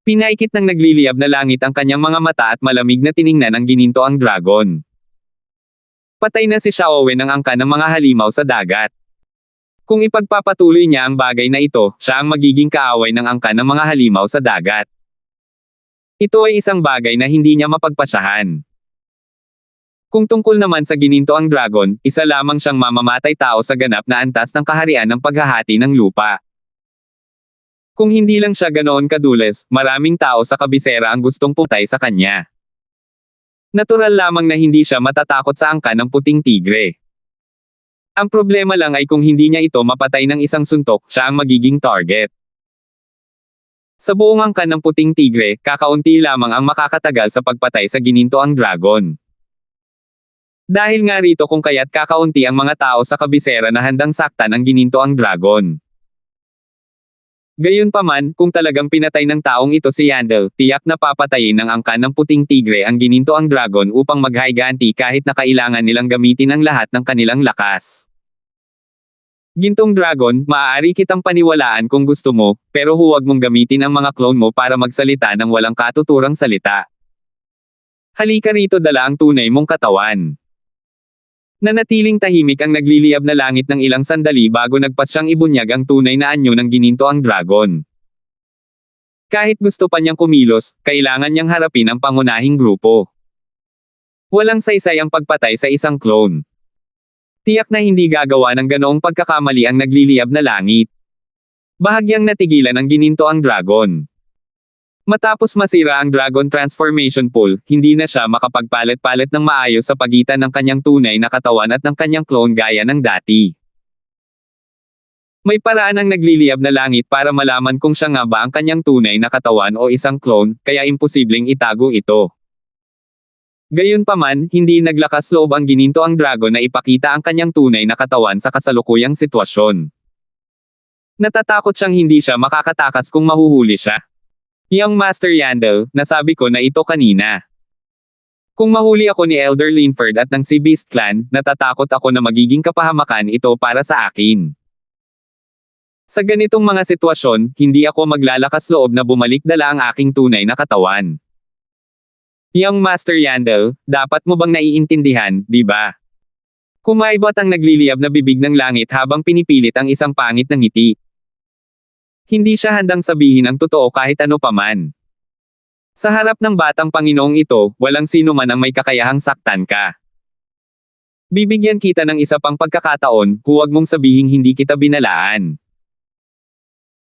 Pinaikit ng nagliliyab na langit ang kanyang mga mata at malamig na tiningnan ang ginintoang dragon. Patay na si Xiaowen ng angka ng mga halimaw sa dagat. Kung ipagpapatuloy niya ang bagay na ito, siya ang magiging kaaway ng angka ng mga halimaw sa dagat. Ito ay isang bagay na hindi niya mapagpasyahan. Kung tungkol naman sa ginintoang dragon, isa lamang siyang mamamatay tao sa ganap na antas ng kaharian ng paghahati ng lupa. Kung hindi lang siya ganoon kadulas, maraming tao sa kabisera ang gustong pumatay sa kanya. Natural lamang na hindi siya matatakot sa angka ng puting tigre. Ang problema lang ay kung hindi niya ito mapatay ng isang suntok, siya ang magiging target. Sa buong angkan ng puting tigre, kakaunti lamang ang makakatagal sa pagpatay sa ginintoang dragon. Dahil nga rito kung kaya't kakaunti ang mga tao sa kabisera na handang saktan ang ginintoang dragon. Gayunpaman, kung talagang pinatay ng taong ito si Yandel, tiyak na papatayin ng angkan ng puting tigre ang ginintoang dragon upang maghayganti kahit na kailangan nilang gamitin ang lahat ng kanilang lakas. Gintong Dragon, maaari kitang paniwalaan kung gusto mo, pero huwag mong gamitin ang mga clone mo para magsalita ng walang katuturang salita. Halika rito, dala ang tunay mong katawan. Nanatiling tahimik ang nagliliyab na langit ng ilang sandali bago nagpasyang ibunyag ang tunay na anyo ng ginintoang dragon. Kahit gusto pa niyang kumilos, kailangan niyang harapin ang pangunahing grupo. Walang saysay ang pagpatay sa isang clone. Tiyak na hindi gagawa ng ganoong pagkakamali ang nagliliyab na langit. Bahagyang natigilan ang ginintoang dragon. Matapos masira ang Dragon Transformation Pool, hindi na siya makapagpalit-palit ng maayos sa pagitan ng kanyang tunay na katawan at ng kanyang clone gaya ng dati. May paraan ang nagliliyab na langit para malaman kung siya nga ba ang kanyang tunay na katawan o isang clone, kaya imposibleng itago ito. Gayunpaman, hindi naglakas loob ang ginintoang dragon na ipakita ang kanyang tunay na katawan sa kasalukuyang sitwasyon. Natatakot siyang hindi siya makakatakas kung mahuhuli siya. Young Master Yandel, nasabi ko na ito kanina. Kung mahuli ako ni Elder Linford at ng si Beast Clan, natatakot ako na magiging kapahamakan ito para sa akin. Sa ganitong mga sitwasyon, hindi ako maglalakas loob na bumalik dala ang aking tunay na katawan. Young Master Yandel, dapat mo bang naiintindihan, di ba? Kumaibot ang nagliliyab na bibig ng langit habang pinipilit ang isang pangit na ngiti. Hindi siya handang sabihin ang totoo kahit ano paman. Sa harap ng batang Panginoong ito, walang sino man ang may kakayahang saktan ka. Bibigyan kita ng isa pang pagkakataon, huwag mong sabihing hindi kita binalaan.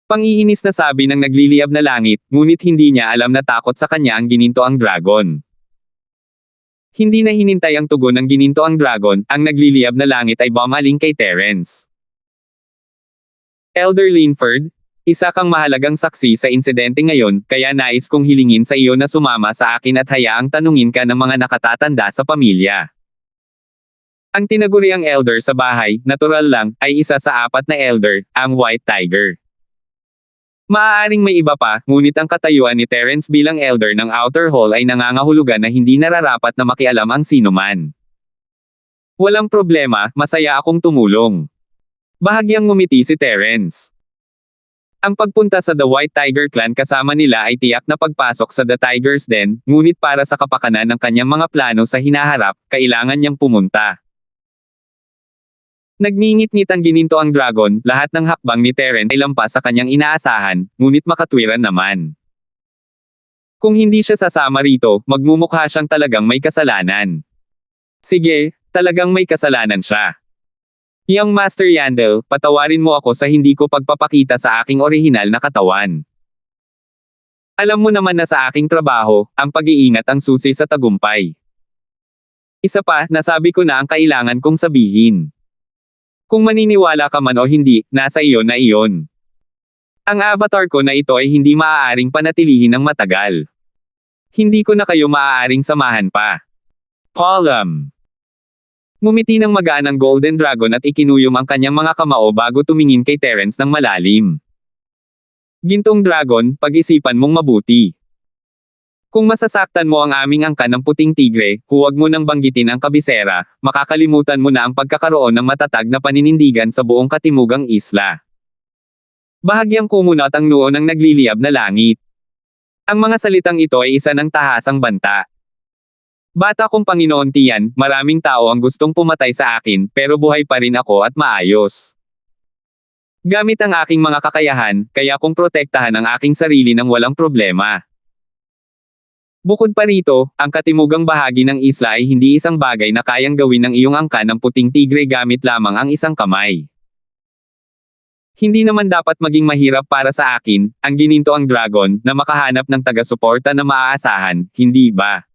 Pangiinis na sabi ng nagliliyab na langit, ngunit hindi niya alam na takot sa kanya ang ginintoang dragon. Hindi na hinintay ang tugon ng ginintoang dragon, ang nagliliyab na langit ay bumaling kay Terence. Elder Linford, isa kang mahalagang saksi sa insidente ngayon, kaya nais kong hilingin sa iyo na sumama sa akin at hayaang tanungin ka ng mga nakatatanda sa pamilya. Ang tinaguriang elder sa bahay, natural lang, ay isa sa 4 na elder, ang White Tiger. Maaaring may iba pa, ngunit ang katayuan ni Terence bilang elder ng Outer Hall ay nangangahulugan na hindi nararapat na makialam ang sinuman. Walang problema, masaya akong tumulong. Bahagyang ngumiti si Terence. Ang pagpunta sa The White Tiger Clan kasama nila ay tiyak na pagpasok sa The Tiger's Den, ngunit para sa kapakanan ng kanyang mga plano sa hinaharap, kailangan niyang pumunta. Nagngingit-ngit ang ginintoang dragon, lahat ng hakbang ni Terence ay lampas sa kanyang inaasahan, ngunit makatwiran naman. Kung hindi siya sasama rito, magmumukha siyang talagang may kasalanan. Sige, talagang may kasalanan siya. Young Master Yandel, patawarin mo ako sa hindi ko pagpapakita sa aking orihinal na katawan. Alam mo naman na sa aking trabaho, ang pag-iingat ang susi sa tagumpay. Isa pa, nasabi ko na ang kailangan kong sabihin. Kung maniniwala ka man o hindi, nasa iyo na iyon. Ang avatar ko na ito ay hindi maaaring panatilihin ng matagal. Hindi ko na kayo maaaring samahan pa. Palam. Ngumiti ng magaan ang Golden Dragon at ikinuyom ang kanyang mga kamao bago tumingin kay Terence ng malalim. Gintong Dragon, pag-isipan mong mabuti. Kung masasaktan mo ang aming angkan ng puting tigre, huwag mo nang banggitin ang kabisera, makakalimutan mo na ang pagkakaroon ng matatag na paninindigan sa buong katimugang isla. Bahagyang kumunat ang noo ng nagliliyab na langit. Ang mga salitang ito ay isa ng tahasang banta. Bata kong Panginoon Tian, maraming tao ang gustong pumatay sa akin, pero buhay pa rin ako at maayos. Gamit ang aking mga kakayahan, kaya kong protektahan ang aking sarili ng walang problema. Bukod pa rito, ang katimugang bahagi ng isla ay hindi isang bagay na kayang gawin ng iyong angkan ng puting tigre gamit lamang ang isang kamay. Hindi naman dapat maging mahirap para sa akin, ang ginintoang dragon, na makahanap ng taga-suporta na maaasahan, hindi ba?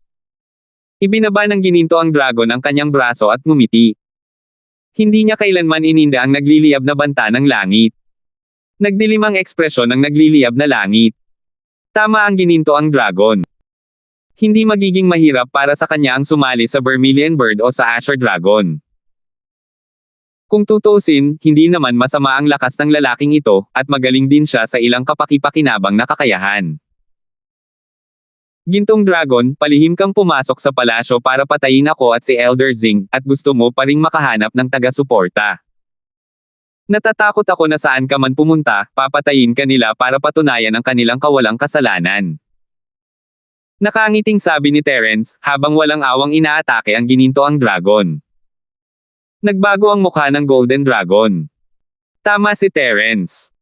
Ibinaba ng ginintoang dragon ang kanyang braso at ngumiti. Hindi niya kailanman ininda ang nagliliyab na banta ng langit. Nagdilim ang ekspresyon ng nagliliyab na langit. Tama ang ginintoang dragon. Hindi magiging mahirap para sa kanya ang sumali sa Vermilion Bird o sa Azure Dragon. Kung tutuusin, hindi naman masama ang lakas ng lalaking ito, at magaling din siya sa ilang kapaki-pakinabang na kakayahan. Gintong Dragon, palihim kang pumasok sa palasyo para patayin ako at si Elder Zing, at gusto mo pa ring makahanap ng taga-suporta. Natatakot ako na saan ka man pumunta, papatayin ka nila para patunayan ang kanilang kawalang kasalanan. Nakangiting sabi ni Terence, habang walang awang inaatake ang ginintoang dragon. Nagbago ang mukha ng Golden Dragon. Tama si Terence.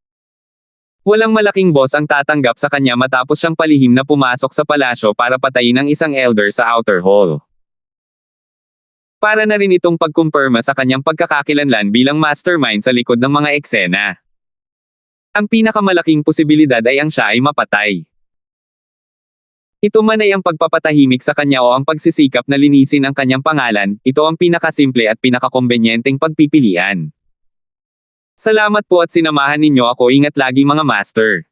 Walang malaking boss ang tatanggap sa kanya matapos siyang palihim na pumasok sa palasyo para patayin ang isang elder sa Outer Hall. Para na rin itong pagkumpirma sa kanyang pagkakakilanlan bilang mastermind sa likod ng mga eksena. Ang pinakamalaking posibilidad ay ang siya ay mapatay. Ito man ay ang pagpapatahimik sa kanya o ang pagsisikap na linisin ang kanyang pangalan, ito ang pinakasimple at pinakakombenyenteng pagpipilian. Salamat po at sinamahan ninyo ako, ingat lagi mga master.